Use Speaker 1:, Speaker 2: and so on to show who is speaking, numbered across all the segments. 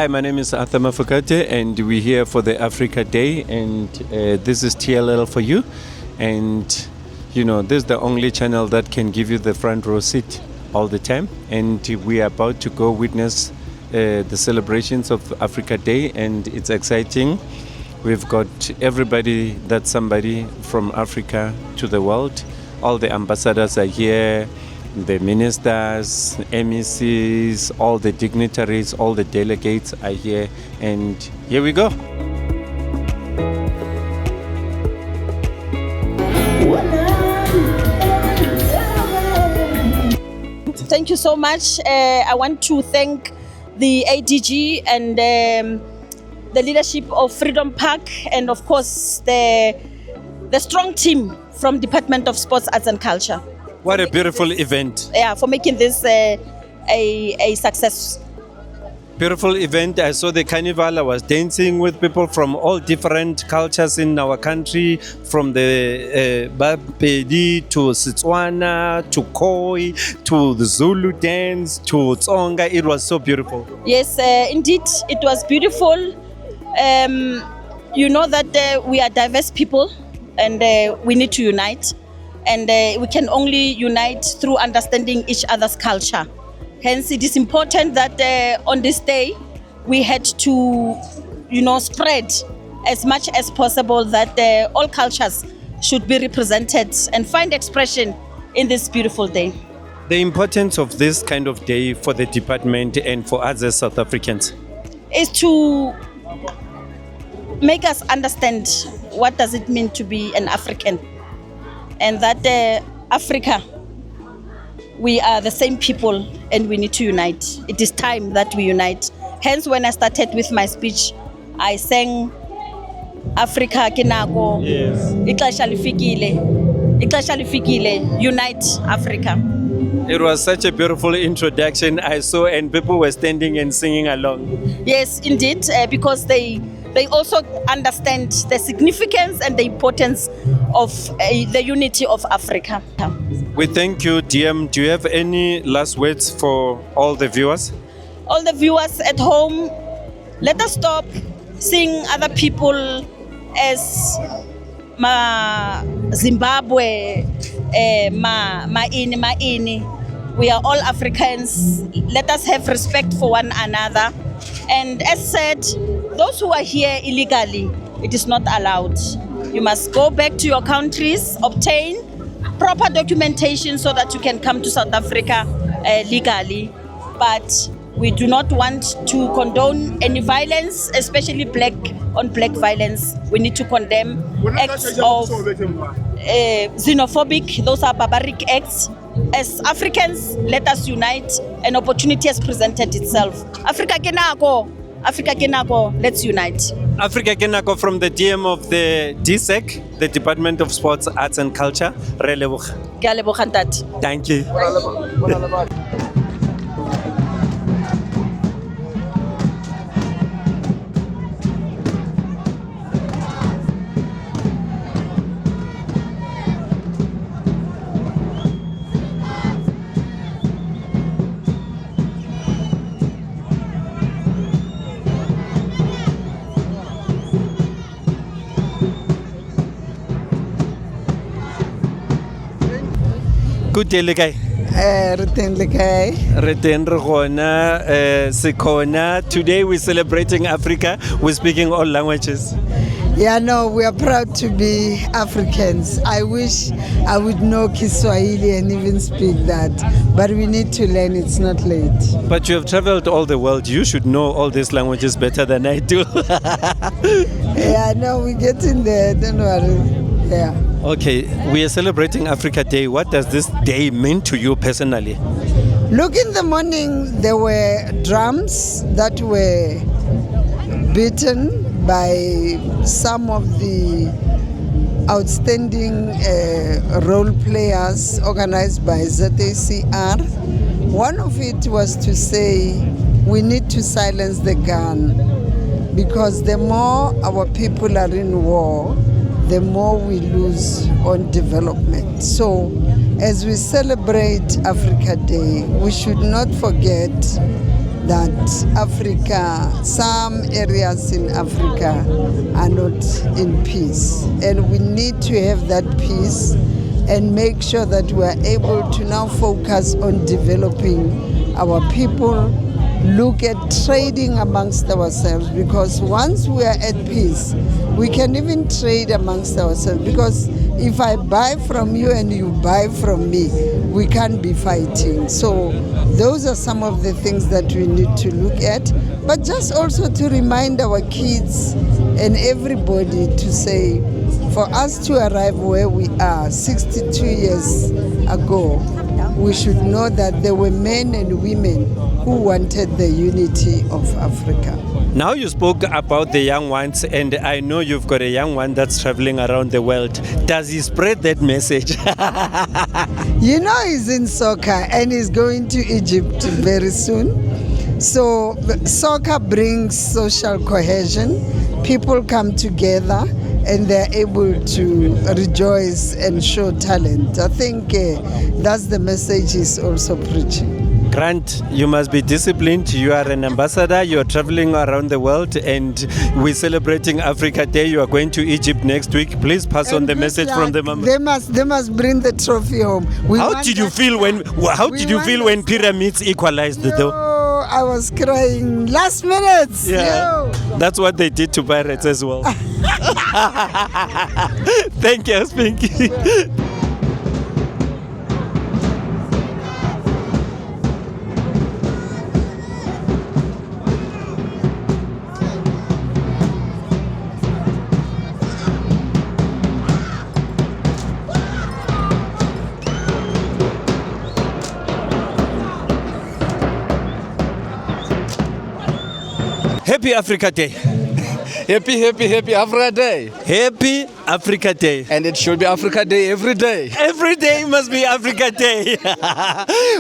Speaker 1: Hi, my name is Arthur Mafukate, and we're here for the Africa Day, and this is TLL for you. And this is the only channel that can give you the front row seat all the time. And we are about to go witness the celebrations of Africa Day, and it's exciting. We've got everybody that's somebody from Africa to the world. All the ambassadors are here, the ministers, MECs, all the dignitaries, all the delegates are here, and here we go.
Speaker 2: Thank you so much. I want to thank the ADG and the leadership of Freedom Park, and of course the strong team from Department of Sports, Arts and Culture.
Speaker 1: What a beautiful event.
Speaker 2: Yeah, for making this a success.
Speaker 1: Beautiful event. I saw the carnival. I was dancing with people from all different cultures in our country, from the Bapedi to Setswana to Khoi to the Zulu dance to Tsonga. It was so beautiful.
Speaker 2: Yes, indeed, it was beautiful. You know that we are diverse people, and we need to unite. And we can only unite through understanding each other's culture. Hence, it is important that on this day, we had to, spread as much as possible that all cultures should be represented and find expression in this beautiful day.
Speaker 1: The importance of this kind of day for the department and for us as South Africans
Speaker 2: is to make us understand what does it mean to be an African. And that Africa, we are the same people and we need to unite. It is time that we unite. Hence, when I started with my speech, I sang Africa Kinako.
Speaker 1: Yes.
Speaker 2: Ixesha lifikile. Unite Africa.
Speaker 1: It was such a beautiful introduction I saw, and people were standing and singing along.
Speaker 2: Yes, indeed, because they also understand the significance and the importance of the unity of Africa.
Speaker 1: We thank you, DM. Do you have any last words for all the viewers?
Speaker 2: All the viewers at home, let us stop seeing other people as Zimbabwe, ini. We are all Africans. Let us have respect for one another. And as said, those who are here illegally, it is not allowed. You must go back to your countries, obtain proper documentation so that you can come to South Africa legally. But we do not want to condone any violence, especially black on black violence. We need to condemn acts of xenophobic, those are barbaric acts. As Africans, let us unite. An opportunity has presented itself. Africa Kenako, let's unite.
Speaker 1: Africa Kenako from the DM of the DSEC, the Department of Sports, Arts and Culture. Thank you. Good day, Lekai. Today we're celebrating Africa. We're speaking all languages.
Speaker 3: Yeah, no, we are proud to be Africans. I wish I would know Kiswahili and even speak that, but we need to learn, it's not late.
Speaker 1: But you have traveled all the world. You should know all these languages better than I do.
Speaker 3: Yeah, no, we're getting there, don't worry. Yeah.
Speaker 1: Okay, we are celebrating Africa Day. What does this day mean to you personally?
Speaker 3: Look, in the morning there were drums that were beaten by some of the outstanding role players organized by ZACR. One of it was to say we need to silence the gun, because the more our people are in war, the more we lose on development. So as we celebrate Africa Day, we should not forget that Africa, some areas in Africa are not in peace. And we need to have that peace and make sure that we are able to now focus on developing our people, look at trading amongst ourselves, because once we are at peace, we can even trade amongst ourselves, because if I buy from you and you buy from me, we can't be fighting. So those are some of the things that we need to look at, but just also to remind our kids and everybody to say, for us to arrive where we are 62 years ago, we should know that there were men and women who wanted the unity of Africa.
Speaker 1: Now you spoke about the young ones, and I know you've got a young one that's traveling around the world. Does he spread that message?
Speaker 3: You know, he's in soccer and he's going to Egypt very soon. So soccer brings social cohesion. People come together and they're able to rejoice and show talent. I think that's the message he's also preaching.
Speaker 1: Grant, you must be disciplined. You are an ambassador. You are traveling around the world, and we're celebrating Africa Day. You are going to Egypt next week. Please pass on the message from the mama.
Speaker 3: They must bring the trophy home.
Speaker 1: How did you feel when pyramids equalized though?
Speaker 3: I was crying last minute.
Speaker 1: Yeah, that's what they did to pirates as well. Thank you, Spinky. Happy Africa Day.
Speaker 4: Happy Africa Day.
Speaker 1: Happy Africa Day.
Speaker 4: And it should be Africa Day every day.
Speaker 1: Every day must be Africa Day.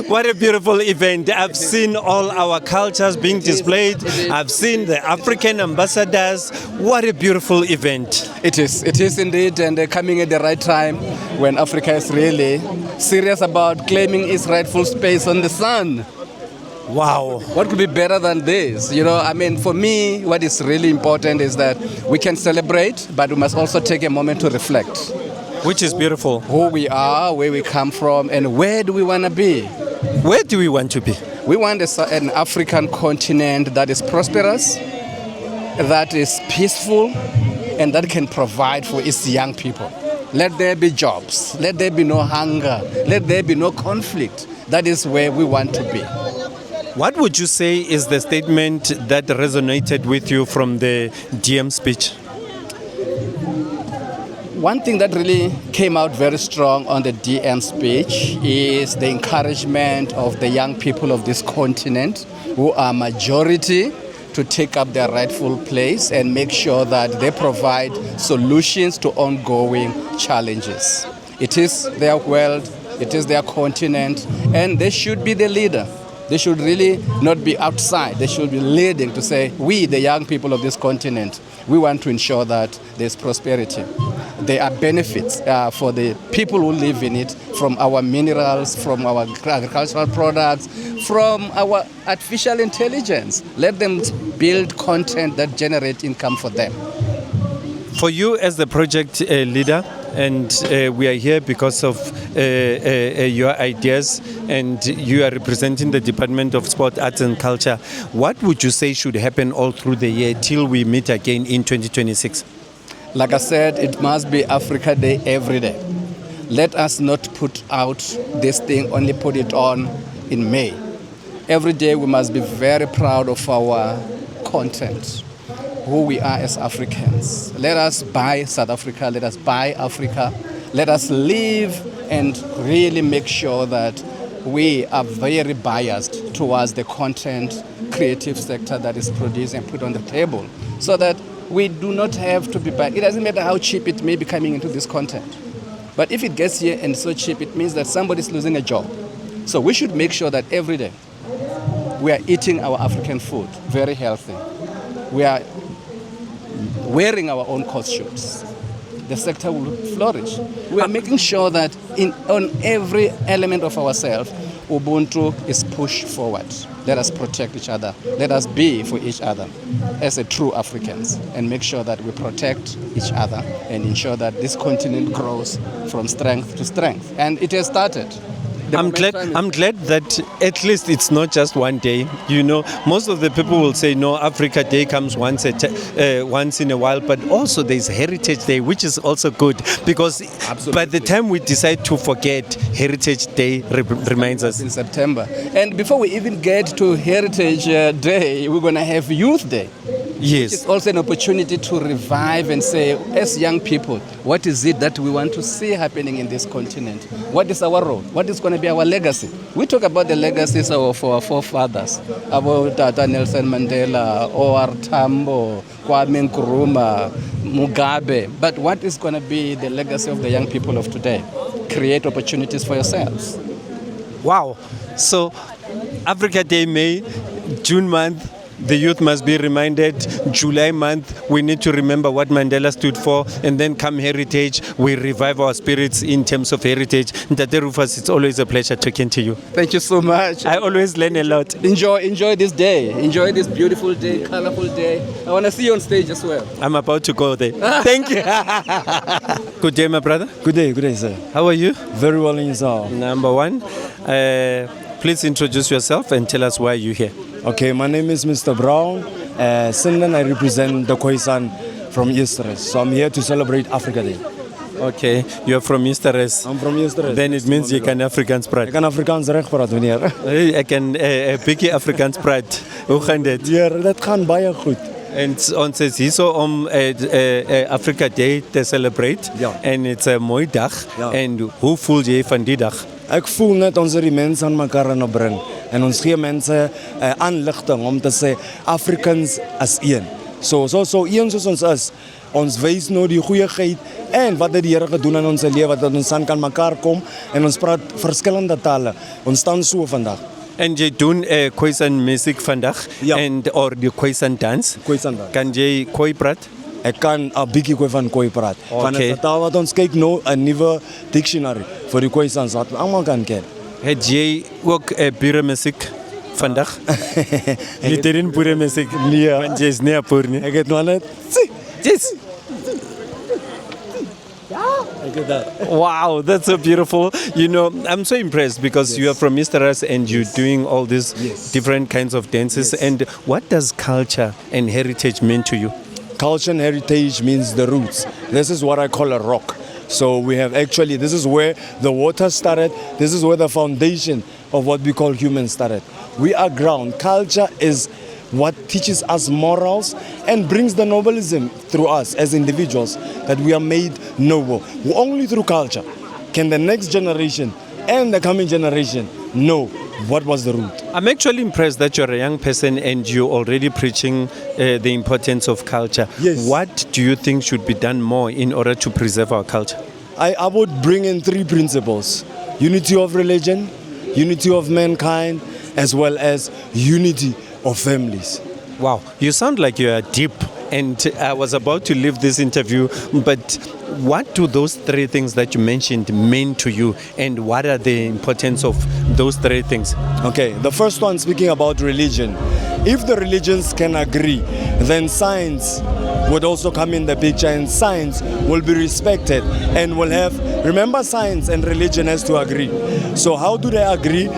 Speaker 1: What a beautiful event. I've seen all our cultures being displayed. I've seen the African ambassadors. What a beautiful event.
Speaker 4: It is indeed, and coming at the right time when Africa is really serious about claiming its rightful space on the sun.
Speaker 1: Wow.
Speaker 4: What could be better than this? You know, I mean, for me, what is really important is that we can celebrate, but we must also take a moment to reflect.
Speaker 1: Which is beautiful.
Speaker 4: Who we are, where we come from, and where do we want to be?
Speaker 1: Where do we want to be?
Speaker 4: We want an African continent that is prosperous, that is peaceful, and that can provide for its young people. Let there be jobs. Let there be no hunger. Let there be no conflict. That is where we want to be.
Speaker 1: What would you say is the statement that resonated with you from the DM speech?
Speaker 4: One thing that really came out very strong on the DM speech is the encouragement of the young people of this continent, who are majority, to take up their rightful place and make sure that they provide solutions to ongoing challenges. It is their world, it is their continent, and they should be the leader. They should really not be outside. They should be leading to say, we, the young people of this continent, we want to ensure that there's prosperity. There are benefits for the people who live in it, from our minerals, from our agricultural products, from our artificial intelligence. Let them build content that generates income for them.
Speaker 1: For you as the project leader, and we are here because of your ideas, and you are representing the Department of Sport, Arts and Culture. What would you say should happen all through the year till we meet again in 2026?
Speaker 4: Like I said, it must be Africa Day every day. Let us not put out this thing, only put it on in May. Every day we must be very proud of our content, who we are as Africans. Let us buy South Africa, let us buy Africa, let us live and really make sure that we are very biased towards the content creative sector that is produced and put on the table, so that we do not have to be biased. It doesn't matter how cheap it may be coming into this content. But if it gets here and so cheap, it means that somebody's losing a job. So we should make sure that every day we are eating our African food, very healthy. We are wearing our own costumes. The sector will flourish. We are making sure that on every element of ourselves, Ubuntu is pushed forward. let us protect each other. Let us be for each other as a true Africans and make sure that we protect each other and ensure that this continent grows from strength to strength. And it has started.
Speaker 1: I'm glad that at least it's not just one day. You know, most of the people will say, no, Africa Day comes once in a while, but also there's Heritage Day, which is also good, because by the time we decide to forget, Heritage Day reminds us.
Speaker 4: In September. And before we even get to Heritage Day, we're going to have Youth Day.
Speaker 1: Yes.
Speaker 4: It's also an opportunity to revive and say, as young people, what is it that we want to see happening in this continent? What is our role? What is going to be our legacy? We talk about the legacies of our forefathers, about Tata Nelson Mandela, O.R. Tambo, Kwame Nkrumah, Mugabe. But what is going to be the legacy of the young people of today? Create opportunities for yourselves.
Speaker 1: Wow. So, Africa Day, May, June month, the youth must be reminded. July month, we need to remember what Mandela stood for. And then come Heritage, we revive our spirits in terms of heritage. Ntate Rufus, it's always a pleasure talking to you.
Speaker 4: Thank you so much.
Speaker 1: I always learn a lot.
Speaker 4: Enjoy this day. Enjoy this beautiful day, colorful day. I want to see you on stage as well.
Speaker 1: I'm about to go there. Thank you. Good day, my brother.
Speaker 5: Good day, sir.
Speaker 1: How are you?
Speaker 5: Very well in yourself.
Speaker 1: Number one, please introduce yourself and tell us why you're here.
Speaker 5: Okay, my name is Mr. Brown. Since then, I represent the Khoisan from Easter. So I'm here to celebrate Africa Day.
Speaker 1: Okay, you're from Easter.
Speaker 5: I'm from Easter.
Speaker 1: Then it means you can Afrikaans praat.
Speaker 5: Ik kan Afrikaans recht praat, meneer.
Speaker 1: Ek kan 'n bietjie Afrikaans praat. Hoe gaan dit?
Speaker 5: Ja, dat gaan baie goed.
Speaker 1: En ons is hier so om Africa Day te celebrate.
Speaker 5: Ja.
Speaker 1: En it's 'n mooi dag.
Speaker 5: Ja.
Speaker 1: En hoe voel jy van die dag?
Speaker 5: Ek voel net ons die mense aan mekaar aan bring en ons gee mense aanligting om te sê Africans as een. So een soos ons is. Ons wys nou die goeieheid en wat het die Here gedoen in ons lewe dat ons aan kan mekaar kom en ons praat verskillende tale. Ons staan so vandag.
Speaker 1: En jy doen Khoisan music vandag
Speaker 5: Ja.
Speaker 1: or die Khoisan dance.
Speaker 5: Khoisan dance.
Speaker 1: Kan jy Khoi praat?
Speaker 5: Ek kan 'n bietjie van Khoi praat. Van
Speaker 1: Okay.
Speaker 5: die taal wat ons kyk nou 'n nuwe dictionary vir die Khoisans wat almal kan ken.
Speaker 1: Het jy ook pure musiek vandag? Jy doen pure musiek?
Speaker 5: Nee.
Speaker 1: Want jy is nie 'n boer nie.
Speaker 5: Ek het nou net
Speaker 1: Yes. Wow, that's so beautiful. You know, I'm so impressed because you are from Easterus and you're doing all these different kinds of dances.
Speaker 5: Yes.
Speaker 1: And what does culture and heritage mean to you?
Speaker 5: Culture and heritage means the roots. This is what I call a rock. So we have actually, this is where the water started. This is where the foundation of what we call humans started. We are ground. Culture is what teaches us morals and brings the noblism through us as individuals, that we are made noble. Only through culture can the next generation and the coming generation know what was the root.
Speaker 1: I'm actually impressed that you're a young person and you're already preaching the importance of culture.
Speaker 5: Yes.
Speaker 1: What do you think should be done more in order to preserve our culture?
Speaker 5: I would bring in three principles: unity of religion, unity of mankind, as well as unity of families.
Speaker 1: Wow, you sound like you are deep. And I was about to leave this interview, but what do those three things that you mentioned mean to you, and what are the importance of those three things?
Speaker 5: Okay, the first one, speaking about religion. If the religions can agree, then science would also come in the picture, and science will be respected and will have, remember, science and religion has to agree. So how do they agree?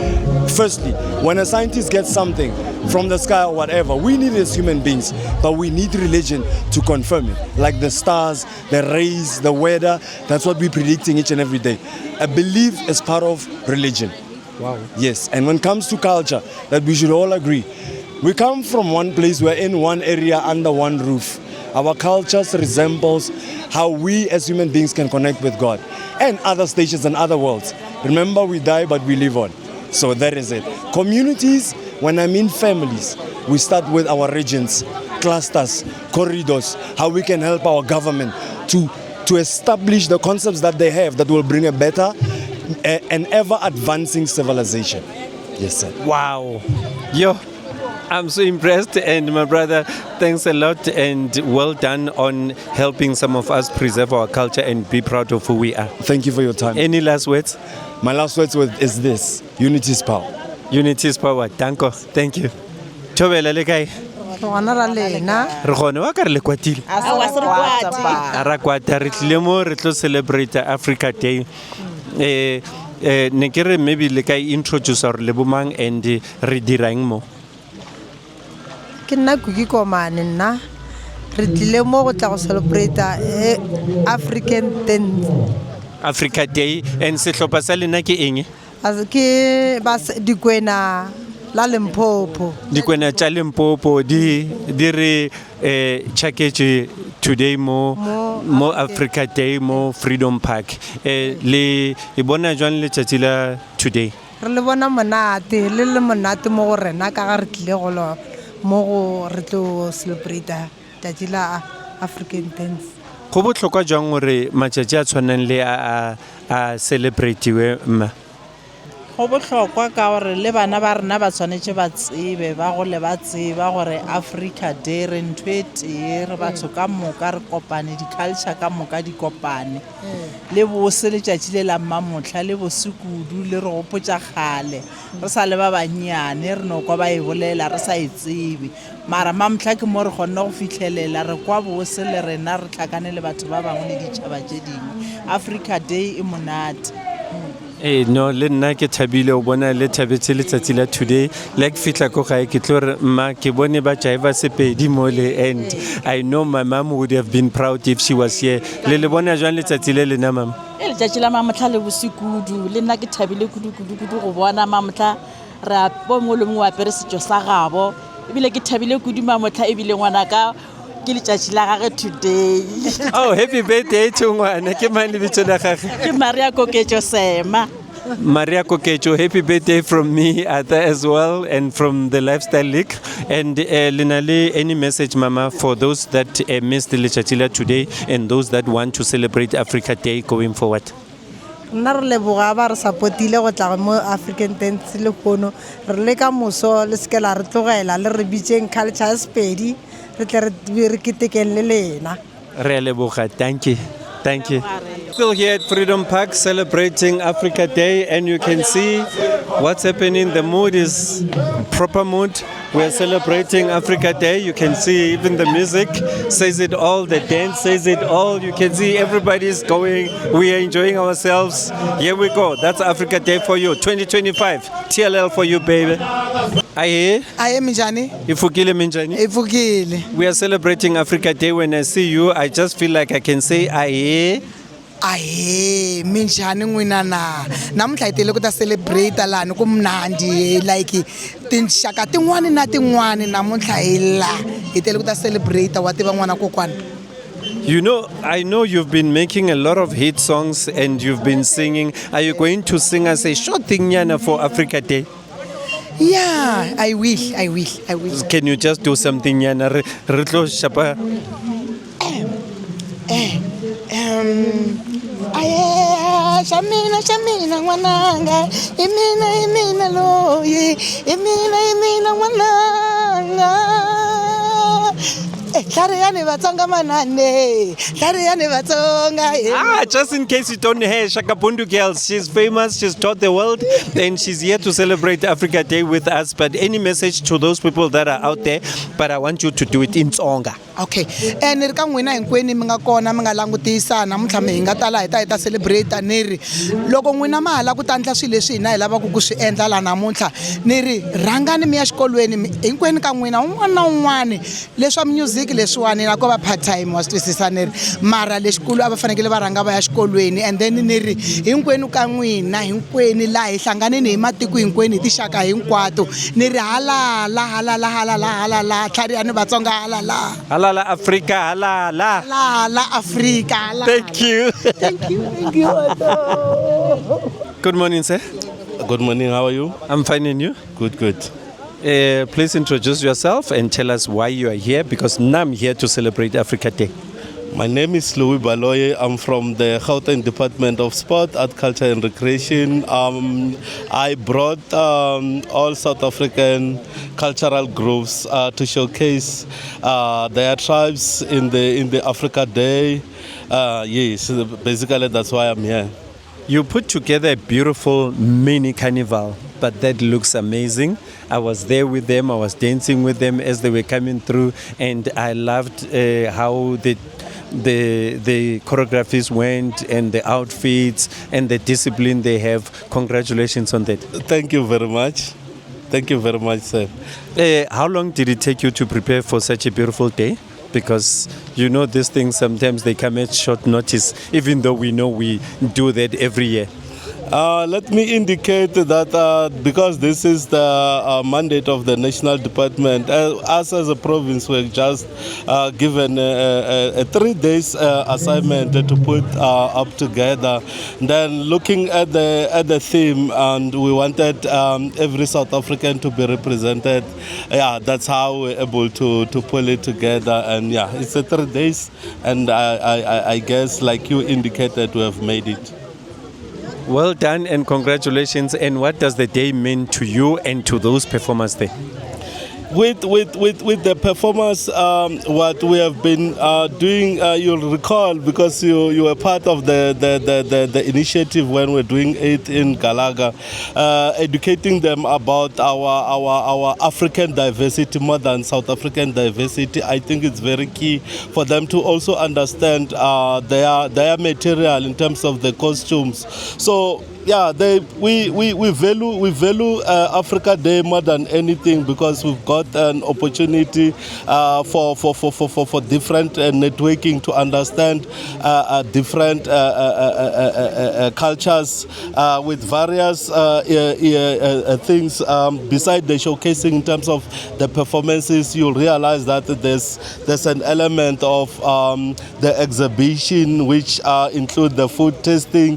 Speaker 5: Firstly, when a scientist gets something from the sky or whatever, we need it as human beings, but we need religion to confirm it. Like the stars, the rays, the weather, that's what we're predicting each and every day. A belief is part of religion.
Speaker 1: Wow.
Speaker 5: Yes, and when it comes to culture, that we should all agree. We come from one place, we're in one area under one roof. Our cultures resembles how we as human beings can connect with God and other stations and other worlds. Remember, we die, but we live on. So that is it. Communities, when I mean families, we start with our regions, clusters, corridors, how we can help our government to establish the concepts that they have that will bring a better and ever advancing civilization. Yes, sir.
Speaker 1: Wow. Yo, I'm so impressed, and my brother, thanks a lot and well done on helping some of us preserve our culture and be proud of who we are.
Speaker 5: Thank you for your time.
Speaker 1: Any last words?
Speaker 5: My last words is this: unity is power.
Speaker 1: Unity is power. Danko. Thank you. Thobela le kae?
Speaker 3: Gona ra lena.
Speaker 1: Re gone wa ka re le kwatile. A ra kwata re tlile mo re tlo celebrate Africa Day. Ne ke re maybe le kae introduce or le bomang and re dirang mo.
Speaker 3: Ke nna Kuki Komane nna. Re tlile mo go tla go celebrate African
Speaker 1: Africa Day and sehlopha sa lena ke eng?
Speaker 3: as ke bas dikwena la Limpopo.
Speaker 1: Dikwena tša Limpopo di re tšhaketše today mo Africa Day mo Freedom Park. Le e bona jwang letšatši la today?
Speaker 3: Re le bona monate le monate mo go rena ka ga re tlile go lo mo go re tlo celebrate tšatši la African dance.
Speaker 1: Go bohlokwa jwang gore matšatši a tshwanang le a celebrate-iwe mma?
Speaker 6: Go bohlokwa ka gore le bana ba rena ba tshwanetse ba tsebe ba gole ba tseba gore Africa Day re ntho e tee re batho ka moka re kopane di-culture ka moka di kopane le bose letšatši le la mmamotlha le bose kudu le re gopotša kgale re sa le ba bannyane re no kwa ba e bolela re sa e tsebe mara mmamotlha ke mo re kgonne go fitlhelela re kwa bose le rena re tlhakane le batho ba bangwe le ditšhaba tše dingwe. Africa Day e monate.
Speaker 1: No, le nna ke thabile o bona le thabetse letsatsi la today le ke fitla ko gae ke tlo re mma ke bone ba jaiva sepedi mo le and I know my mom would have been proud if she was here. Le bona jwang letsatsi le lena mama?
Speaker 6: Letšatši la mamotlha le bosikudu le nna ke thabile kudu go bona mamotlha ra bo mo le mo apere setšo sa gabo ebile ke thabile kudu mamotlha ebile ngwana ka ke letšatši la gage today.
Speaker 1: Oh, happy birthday to ngwana. Ke mang lebitso la gage?
Speaker 6: Ke Maria Koketšo Sema.
Speaker 1: Maria Koketšo, happy birthday from me as well and from the Lifestyle League. And Linale, any message, Mama, for those that missed the Lechatila today and those that want to celebrate Africa Day going forward?
Speaker 3: Nna re leboga ba re supportile go tla mo African dance le kono re le ka moso le se ke la re tlogela le re bitšeng culture Sepedi re tle re ketekeng le lena.
Speaker 1: Re a leboga. Thank you. Thank you. Still here at Freedom Park celebrating Africa Day, and you can see what's happening. The mood is proper mood. We're celebrating Africa Day. You can see even the music says it all, the dance says it all. You can see everybody's going. We are enjoying ourselves. Here we go. That's Africa Day for you. 2025. TLL for you, baby. Aye.
Speaker 7: Aye Minjani.
Speaker 1: Ifukile Minjani.
Speaker 7: Ifukile.
Speaker 1: We are celebrating Africa Day. When I see you, I just feel like I can say aye.
Speaker 7: Aye Minjani n'wina na namuntlha hi tele ku ta celebrate lani ku mnandi like tinxaka tin'wani na tin'wani namuntlha hi la hi tele ku ta celebrate wa tiva n'wana kokwana.
Speaker 1: You know, I know you've been making a lot of hit songs and you've been singing. Are you going to sing us a short thing nyana for Africa Day?
Speaker 7: Yeah, I will.
Speaker 1: Can you just do something nyana? Re tlo shapa.
Speaker 7: Aye, shamina ngwananga, imina loyi, imina ngwananga. Tlhareyane Vatsonga manane, Tlhareyane Vatsonga.
Speaker 1: Just in case you don't hear, Shakabundu girls, she's famous, she's taught the world, and she's here to celebrate Africa Day with us. But any message to those people that are out there, but I want you to do it in Tsonga.
Speaker 7: Okay, ni ri ka n'wina hinkwenu mi nga kona mi nga langutisa namuntlha mi hi nga tala hi ta celebrate ni ri loko n'wina ma ha lava ku ta endla swilo leswi hina hi lavaka ku swi endla laha namuntlha ni ri rhangani mi ya xikolweni hinkwenu ka n'wina un'wana na un'wana leswa music leswiwani na ko va part time wa swi twisisa ni ri mara lexikulu a va fanekele va rhanga va ya xikolweni and then ni ri hinkwenu ka n'wina hinkwenu laha hi hlanganeni hi matiko hinkwenu hi tixaka hinkwato ni ri halala Tlhareyane Vatsonga halala.
Speaker 1: Halala Africa, halala.
Speaker 7: La Africa. La.
Speaker 1: Thank you.
Speaker 7: Thank you.
Speaker 1: Good morning, sir.
Speaker 8: Good morning, how are you?
Speaker 1: I'm fine, and you?
Speaker 8: Good.
Speaker 1: Please introduce yourself and tell us why you are here, because now I'm here to celebrate Africa Day.
Speaker 8: My name is Louis Baloye. I'm from the Gauteng Department of Sport, Art, Culture and Recreation. I brought all South African cultural groups to showcase their tribes in the Africa Day. Yes, basically that's why I'm here.
Speaker 1: You put together a beautiful mini carnival. but that looks amazing. I was there with them, I was dancing with them as they were coming through, and I loved how the choreographies went and the outfits and the discipline they have. Congratulations on that.
Speaker 8: Thank you very much. Thank you very much, sir.
Speaker 1: How long did it take you to prepare for such a beautiful day? Because you know these things sometimes they come at short notice, even though we know we do that every year.
Speaker 8: Let me indicate that because this is the mandate of the national department, us as a province were just given a 3 days assignment to put up together. Then looking at the theme, and we wanted every South African to be represented. Yeah, that's how we're able to pull it together. And yeah, it's a 3 days, and I guess like you indicated, we have made it.
Speaker 1: Well done and congratulations. And what does the day mean to you and to those performers there?
Speaker 8: With the performance, what we have been doing, you'll recall because you were part of the initiative when we're doing it in Galaga, educating them about our African diversity more than South African diversity. I think it's very key for them to also understand their material in terms of the costumes. So yeah, we value Africa Day more than anything because we've got an opportunity for different networking to understand different cultures with various things. Beside the showcasing in terms of the performances, you'll realize that there's an element of the exhibition which include the food tasting,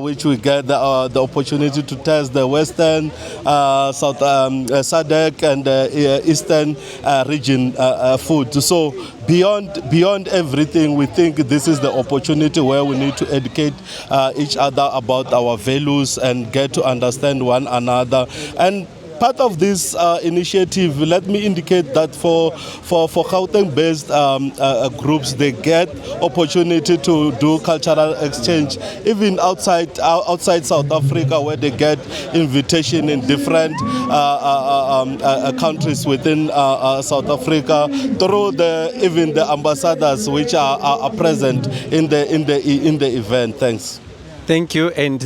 Speaker 8: which we get the opportunity to test the Western, South SADC and Eastern region food. So beyond everything, we think this is the opportunity where we need to educate each other about our values and get to understand one another. And part of this initiative, let me indicate that for Gauteng-based groups, they get opportunity to do cultural exchange, even outside South Africa, where they get invitation in different countries within South Africa through even the ambassadors which are present in the event. Thanks.
Speaker 1: Thank you. And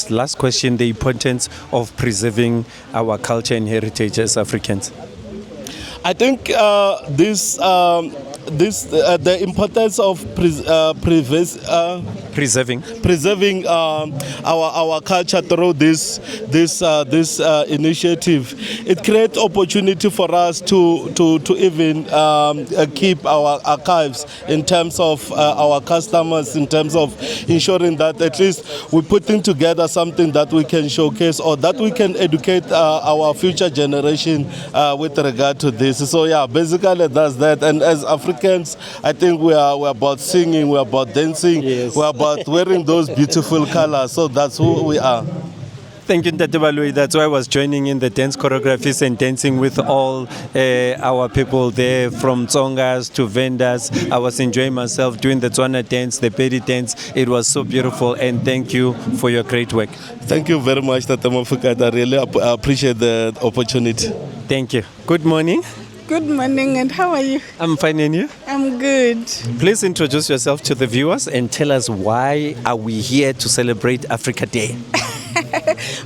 Speaker 1: last question, the importance of preserving our culture and heritage as Africans.
Speaker 8: I think the importance of preserving our culture through this initiative. It creates opportunity for us to even keep our archives in terms of our customers, in terms of ensuring that at least we're putting together something that we can showcase or that we can educate our future generation with regard to this. So yeah, basically that's that. And as Africans, I think we're about singing, we're about dancing, yes. We're about wearing those beautiful colors. So that's who we are.
Speaker 1: Thank you, Ntate Baloi. That's why I was joining in the dance choreographies and dancing with all our people there, from Tsongas to vendors. I was enjoying myself doing the Tswana dance, the Pedi dance. It was so beautiful, and thank you for your great work.
Speaker 8: Thank you very much, Tata Mafukata. I really appreciate the opportunity.
Speaker 1: Thank you. Good morning.
Speaker 9: Good morning, and how are you?
Speaker 1: I'm fine, and you?
Speaker 9: I'm good.
Speaker 1: Please introduce yourself to the viewers and tell us why are we here to celebrate Africa Day?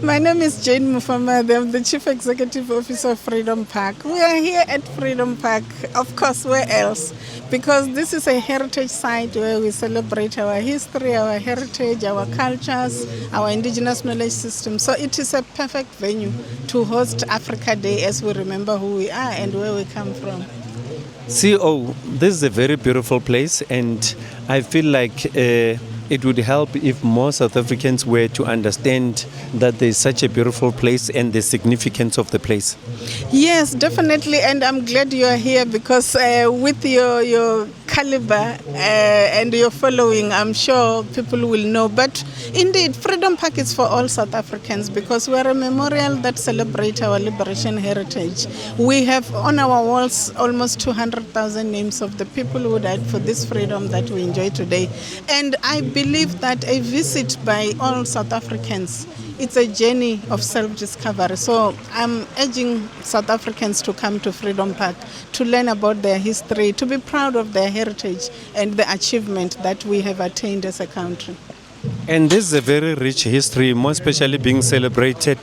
Speaker 9: My name is Jane Mufamade. I'm the Chief Executive Officer of Freedom Park. We are here at Freedom Park, of course, where else? Because this is a heritage site where we celebrate our history, our heritage, our cultures, our indigenous knowledge system. So it is a perfect venue to host Africa Day as we remember who we are and where we come from.
Speaker 1: CEO, this is a very beautiful place, and I feel like it would help if more South Africans were to understand that there is such a beautiful place and the significance of the place.
Speaker 9: Yes, definitely, and I'm glad you are here because with your caliber and your following, I'm sure people will know. But indeed, Freedom Park is for all South Africans because we are a memorial that celebrates our liberation heritage. We have on our walls almost 200,000 names of the people who died for this freedom that we enjoy today. And I believe believe that a visit by all South Africans, it's a journey of self-discovery. So I'm urging South Africans to come to Freedom Park to learn about their history, to be proud of their heritage and the achievement that we have attained as a country.
Speaker 1: And this is a very rich history, more especially being celebrated.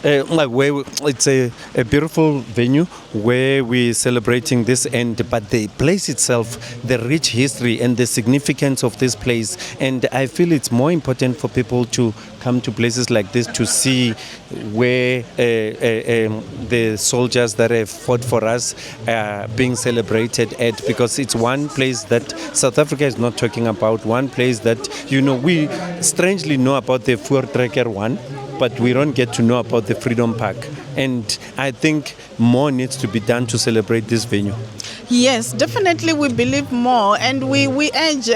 Speaker 1: Where it's a beautiful venue where we're celebrating this, but the place itself, the rich history and the significance of this place. And I feel it's more important for people to come to places like this to see where the soldiers that have fought for us are being celebrated at, because it's one place that South Africa is not talking about, one place that, we strangely know about the Voortrekker one, but we don't get to know about the Freedom Park. And I think more needs to be done to celebrate this venue.
Speaker 9: Yes, definitely we believe more, and we urge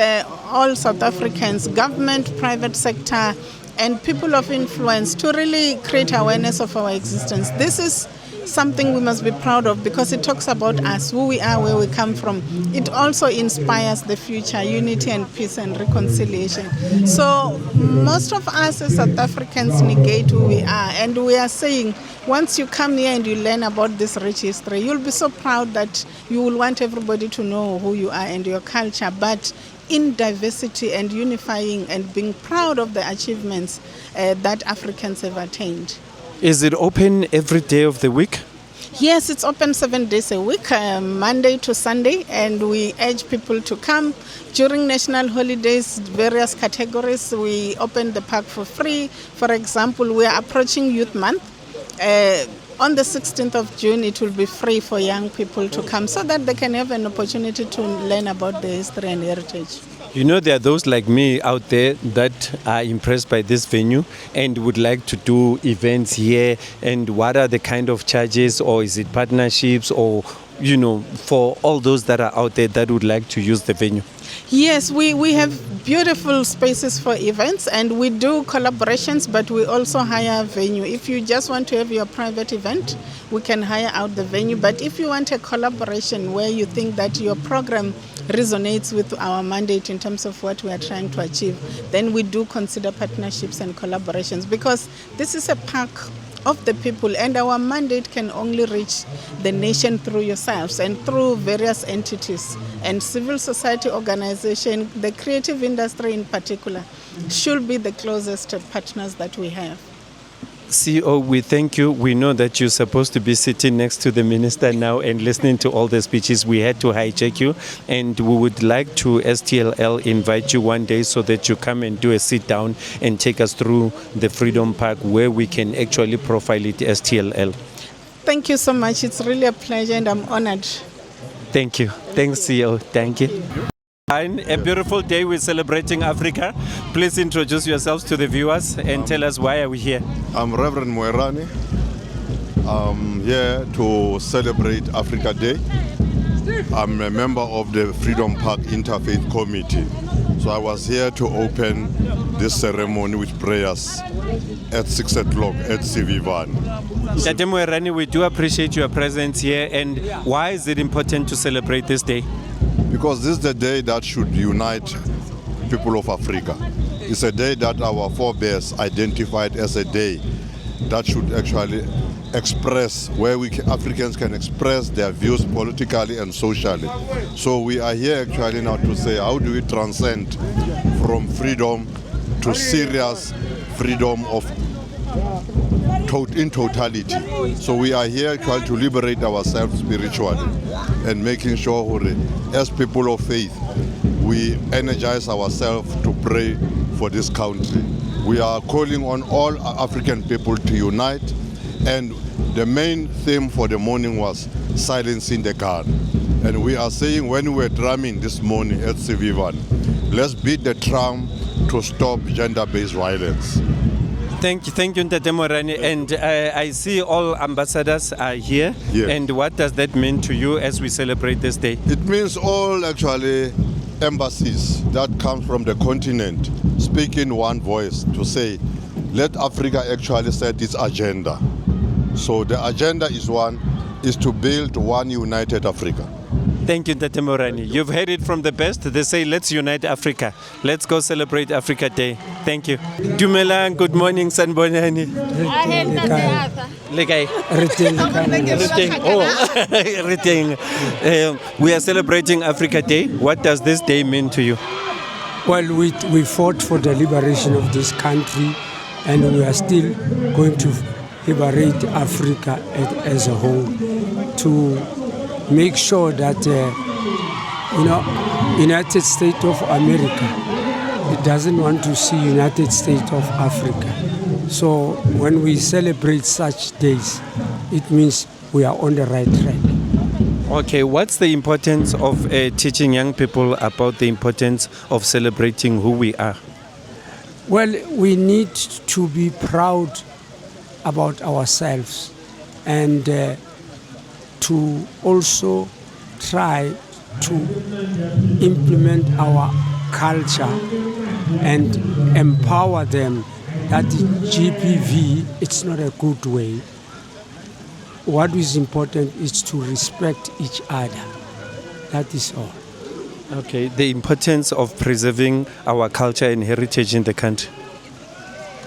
Speaker 9: all South Africans, government, private sector, and people of influence to really create awareness of our existence. This is something we must be proud of because it talks about us, who we are, where we come from. It also inspires the future, unity and peace and reconciliation. So most of us as South Africans negate who we are, and we are saying once you come here and you learn about this rich history, you'll be so proud that you will want everybody to know who you are and your culture, but in diversity and unifying and being proud of the achievements that Africans have attained.
Speaker 1: Is it open every day of the week?
Speaker 9: Yes, it's open 7 days a week, Monday to Sunday, and we urge people to come. During national holidays, various categories, we open the park for free. For example, we are approaching Youth Month. On the 16th of June, it will be free for young people to come so that they can have an opportunity to learn about the history and heritage.
Speaker 1: There are those like me out there that are impressed by this venue and would like to do events here. And what are the kind of charges, or is it partnerships, or, for all those that are out there that would like to use the venue?
Speaker 9: Yes, we have beautiful spaces for events, and we do collaborations, but we also hire a venue. If you just want to have your private event, we can hire out the venue. But if you want a collaboration where you think that your program resonates with our mandate in terms of what we are trying to achieve, then we do consider partnerships and collaborations, because this is a park of the people, and our mandate can only reach the nation through yourselves and through various entities and civil society organization. The creative industry in particular should be the closest partners that we have.
Speaker 1: CEO, we thank you. We know that you're supposed to be sitting next to the minister now and listening to all the speeches. We had to hijack you, and we would like to, STLL, invite you one day so that you come and do a sit down and take us through the Freedom Park where we can actually profile it, STLL.
Speaker 9: Thank you so much. It's really a pleasure and I'm honored.
Speaker 1: Thank you. Thanks, CEO. Thank you. A beautiful day, we're celebrating Africa. Please introduce yourselves to the viewers and tell us why are we here.
Speaker 10: I'm Reverend Moerane. I'm here to celebrate Africa Day. I'm a member of the Freedom Park Interfaith Committee. So I was here to open this ceremony with prayers at 6 o'clock at Siviwe.
Speaker 1: Tate Moerane, we do appreciate your presence here. And why is it important to celebrate this day?
Speaker 10: Because this is the day that should unite people of Africa. It's a day that our forebears identified as a day that should actually express, where Africans can express their views politically and socially. So we are here actually now to say, how do we transcend from freedom to serious freedom in totality. So we are here trying to liberate ourselves spiritually and making sure as people of faith, we energize ourselves to pray for this country. We are calling on all African people to unite, and the main theme for the morning was silencing the gun. And we are saying, when we were drumming this morning at Siviwe, let's beat the drum to stop gender-based violence.
Speaker 1: Thank you, Ntate Moerane. And I see all ambassadors are here.
Speaker 10: Yes.
Speaker 1: And what does that mean to you as we celebrate this day?
Speaker 10: It means all actually embassies that come from the continent speak in one voice to say, let Africa actually set its agenda. So the agenda is to build one united Africa.
Speaker 1: Thank you, Ntate Morani. You've heard it from the best. They say, let's unite Africa. Let's go celebrate Africa Day. Thank you. Dumelang, good morning, Sanbonani. We are celebrating Africa Day. What does this day mean to you?
Speaker 11: Well, we fought for the liberation of this country, and we are still going to liberate Africa as a whole, to make sure that, United States of America, it doesn't want to see United States of Africa. So when we celebrate such days, it means we are on the right track.
Speaker 1: Okay, what's the importance of teaching young people about the importance of celebrating who we are?
Speaker 11: Well, we need to be proud about ourselves and to also try to implement our culture and empower them that GBV, it's not a good way. What is important is to respect each other. That is all.
Speaker 1: Okay, the importance of preserving our culture and heritage in the country.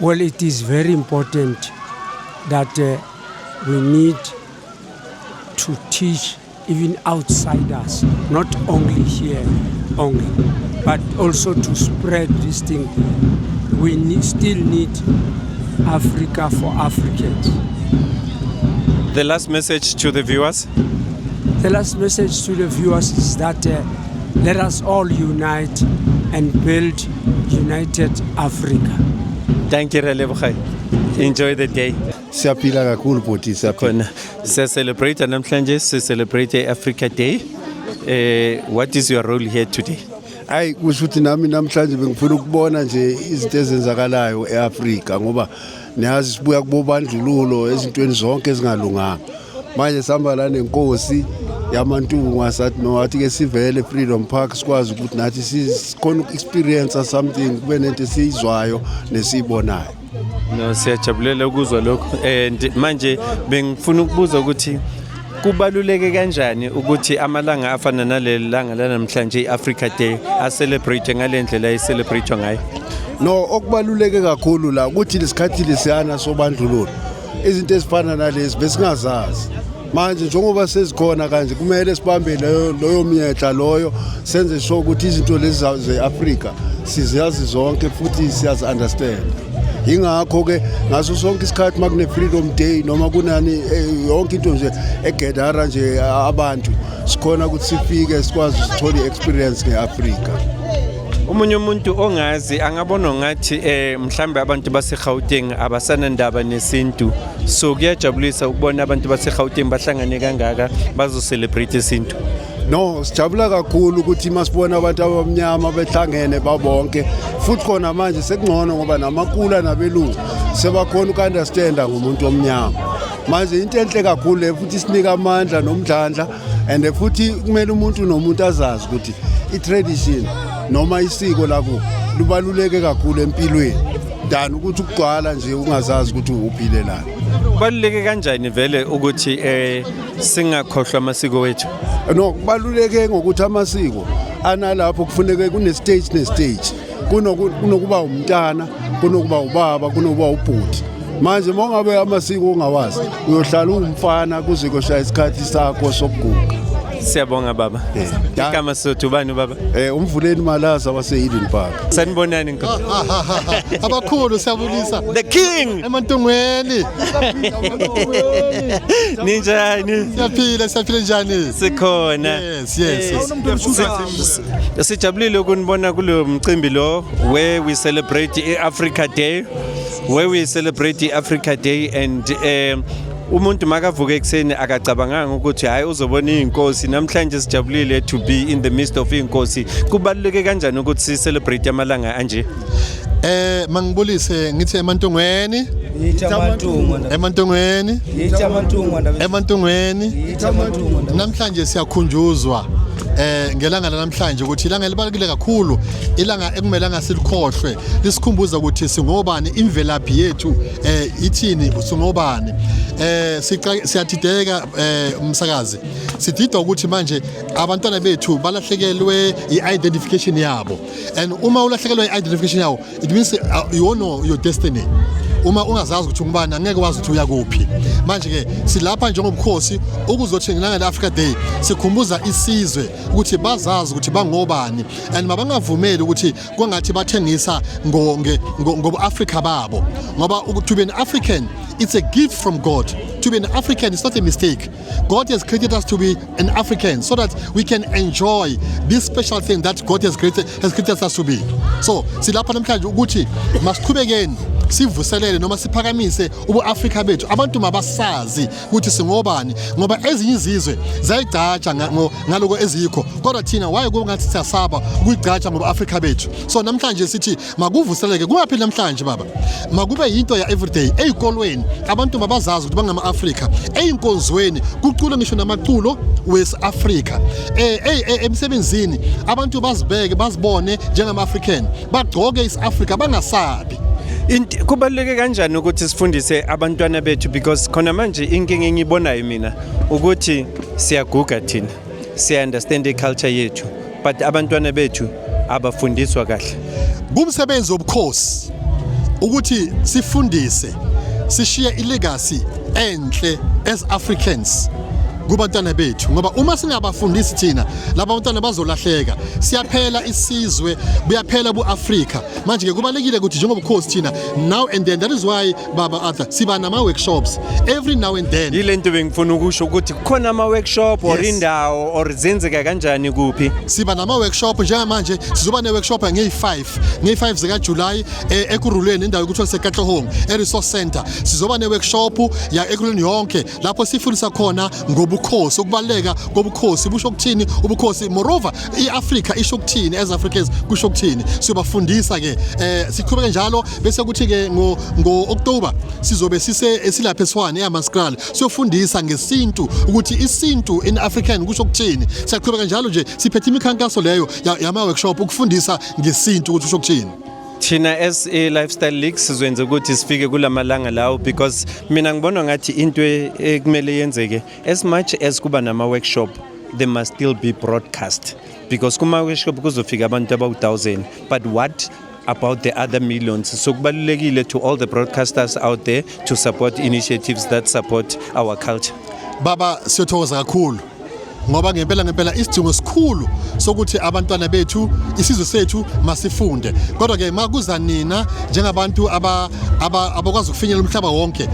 Speaker 11: Well, it is very important that we need to teach even outsiders, not only here only, but also to spread this thing. We still need Africa for Africans.
Speaker 1: The last message to the viewers?
Speaker 11: The last message to the viewers is that let us all unite and build united Africa.
Speaker 1: Thank you, Relebogai. Enjoy the day.
Speaker 12: Siyaphila kakhulu bhuti siyaphila.
Speaker 1: Celebrate namhlanje, celebrate Africa Day. What is your role here today?
Speaker 12: Hayi kusho ukuthi nami namhlanje bengifuna ukubona nje izinto ezenzakalayo eAfrika ngoba niyazi sibuya kubobandlululo ezintweni zonke ezingalunganga. Manje sihamba la nenkosi yamantungu asathi no athi ke sivele Freedom Park sikwazi ukuthi nathi sikhona ukuexperience something kube nento esizwayo nesibonayo.
Speaker 1: No, siyajabulela ukuzwa lokho. And manje bengifuna ukubuza ukuthi kubaluleke kanjani ukuthi amalanga afana nalelanga lanamhlanje iAfrica Day celebrate ngalendlela celebrate ngayo?
Speaker 12: No, okubaluleke kakhulu la ukuthi lesikhathi lesiyana sobandlululo izinto ezifana nalezi besingazazi. Manje njengoba sezikhona kanje kumele sibambe loyo myetla loyo senze sure ukuthi izinto lezi zeAfrica siziyazi zonke futhi siyazi understand. Ingakho ke ngaso sonke isikhathi makune Freedom Day noma kunani yonke into nje egedara nje abantu sikhona ukuthi sifike sikwazi ukuthola iexperience ngeAfrica.
Speaker 1: Umunye umuntu ongazi angabona ngathi mhlambe abantu baseGauteng abasanandaba nesintu, so kuyajabulisa ukubona abantu baseGauteng bahlangane kangaka bazo celebrate isintu.
Speaker 12: No, sijabula kakhulu ukuthi masibona abantu abamnyama behlangene babonke futhi khona manje sekungcono ngoba namakula nabelungu sebakhona ukunderstanda ngomuntu omnyama. Manje into enhle kakhulu le futhi sinika amandla nomdlandla and futhi kumele umuntu nomuntu azazi ukuthi itradition noma isiko lakho lubaluleke kakhulu empilweni than ukuthi ukugcwala nje ungazazi ukuthi uphilelana.
Speaker 1: Kubaluleke kanjani vele ukuthi singakhohlwa amasiko wethu?
Speaker 12: No, kubaluleke ngokuthi amasiko analapho kufuneka kune-stage ne-stage kunokuba umntana, kunokuba ubaba, kunokuba ubhuti. Manje mongabe amasiko ungawazi uyohlala ungumfana kuze koshaya isikhathi sakho sokuguga.
Speaker 1: Siyabonga baba. Igama sothu bani baba?
Speaker 12: Umvuleni Malaza wase-Eden Park.
Speaker 1: Sanibonani nkosi.
Speaker 13: Abakhulu siyabulisa.
Speaker 1: The king.
Speaker 13: Emantungweni.
Speaker 1: Ninjani?
Speaker 13: Siyaphila njani?
Speaker 1: Sikhona.
Speaker 13: Yes.
Speaker 1: Sijabulile ukunibona kulo mcimbi lo where we celebrate Africa Day. Where we celebrate Africa Day and umuntu makavuka ekseni akacabanganga ukuthi hayi uzobona inkosi namhlanje sijabulile to be in the midst of inkosi. Kubaluleke kanjani ukuthi si celebrate amalanga anje?
Speaker 13: Mangibulise ngithi emantungweni. Namhlanje siyakhunjuzwa ngelanga namhlanje ukuthi ilanga libalekile kakhulu, ilanga ekumelanga silikhohlwe, lisikhumbuza ukuthi singobani, imvelaphi yethu ithini, singobani. Siyadideka umsakazi, sidida ukuthi manje abantwana bethu balahlekelwe i-identification yabo, and uma ulahlekelwe i-identification yabo, it means you don't know your destiny. Uma ungazazi ukuthi ungubani angeke wazi ukuthi uya kuphi. Manje ke silapha njengobukhosi ukuzothi ngelanga Africa Day sikhumbuza isizwe ukuthi bazazi ukuthi bangobani, and mabangavumeli ukuthi kwangathi bathengisa ngobu-Africa babo, ngoba to be an African, it's a gift from God. To be an African is not a mistake. God has created us to be an African so that we can enjoy this special thing that God has created us to be. So silapha namhlanje ukuthi masiqhubekeni sivuselele noma siphakamise ubu-Afrika bethu, abantu mabasazi ukuthi singobani, ngoba ezinye izizwe zayigcatsha ngaloko ezikho, kodwa thina waye kungathi siyasaba ukuyigcatsha ngobu-Afrika bethu. So namhlanje sithi makuvuseleke, kungaphi namhlanje baba, makube yinto ya everyday. Eyikolweni abantu mabazazi ukuthi bangama-Afrika, eyinkonzweni kuculwe ngisho namaculo wesi-Afrika, emsebenzini abantu bazibeke bazibone njengama-African, bagcoke isi-Afrika bangasabi.
Speaker 1: Kubaluleke kanjani ukuthi sifundise abantwana bethu, because khona manje inkinga engiyibonayo mina ukuthi siyaguga thina, siya understand iculture yethu, but abantwana bethu abafundiswa kahle.
Speaker 13: Kumsebenzi wobukhosi ukuthi sifundise, sishiye ilegacy enhle as Africans kubantwana bethu, ngoba uma singabafundisi thina laba bantwana bazolahleka, siyaphela isizwe, buyaphela bu-Afrika. Manje ke kubalekile ukuthi njengobukhosi thina now and then, that is why baba Arthur siba nama-workshops every now and then.
Speaker 1: Yile nto bengifuna ukusho ukuthi khona ama-workshop or indawo or zenzeka kanjani kuphi.
Speaker 13: Siba nama-workshop njengamanje, sizoba ne-workshop nge-5 zikaJulayi ekurulweni endawo ekuthiwa seKatlehong e-Resource Center. Sizoba ne-workshop ya ekurulweni yonke lapho sifundisa khona ngobukhosi, ukubaleka kobukhosi busho ukuthini ubukhosi, moreover i-Africa isho ukuthini, as Africans kusho ukuthini. Siyobafundisa ke siqhubeke njalo, bese kuthi ke ngo-October sizobe silapha eSwane eMaskral siyofundisa ngesintu ukuthi isintu in African kusho ukuthini. Siyaqhubeka njalo nje siphethe imikhankaso leyo yama-workshop ukufundisa ngesintu ukuthi kusho ukuthini.
Speaker 1: Thina as a-lifestyle league sizwenze ukuthi sifike kulamalanga lawo, because mina ngibona ngathi into ekumele yenzeke, as much as kuba nama-workshop, they must still be broadcast, because kuma-workshop kuzofika abantu abawu-1,000, but what about the other millions? So kubalulekile to all the broadcasters out there to support initiatives that support our culture.
Speaker 13: Baba siyothokoza kakhulu ngoba ngempela isidingo sikhulu sokuthi abantwana bethu, isizwe sethu masifunde. Kodwa ke makuza nina njengabantu abakwazi ukufinyelela umhlaba wonke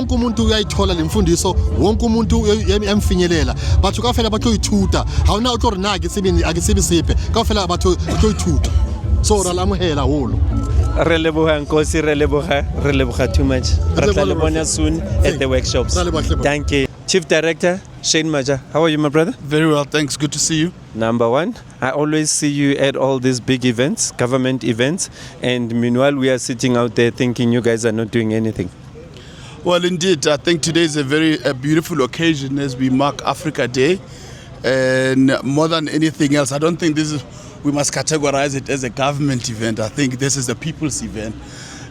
Speaker 13: umuntu uyayithola lemfundiso, wonke umuntu yamfinyelela, bathu kafela bathoyithutha, awuna uthi na akisibisiphe kafela bathu bathoyithutha. So ralamuhela holo.
Speaker 1: Re leboga nkosi, re leboga too much. Re tla le bona soon at the workshops. Thank you. Chief Director Shane Maja, how are you, my brother?
Speaker 14: Very well, thanks. Good to see you.
Speaker 1: Number one, I always see you at all these big events, government events, and meanwhile we are sitting out there thinking you guys are not doing anything.
Speaker 14: Well, indeed, I think today is a very beautiful occasion as we mark Africa Day, and more than anything else, I don't think we must categorize it as a government event. I think this is a people's event.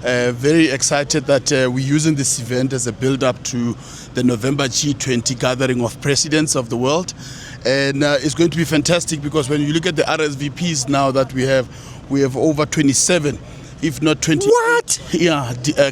Speaker 14: Very excited that we're using this event as a build-up to the November G20 gathering of presidents of the world. And it's going to be fantastic because when you look at the RSVPs now that we have over 27, if not 20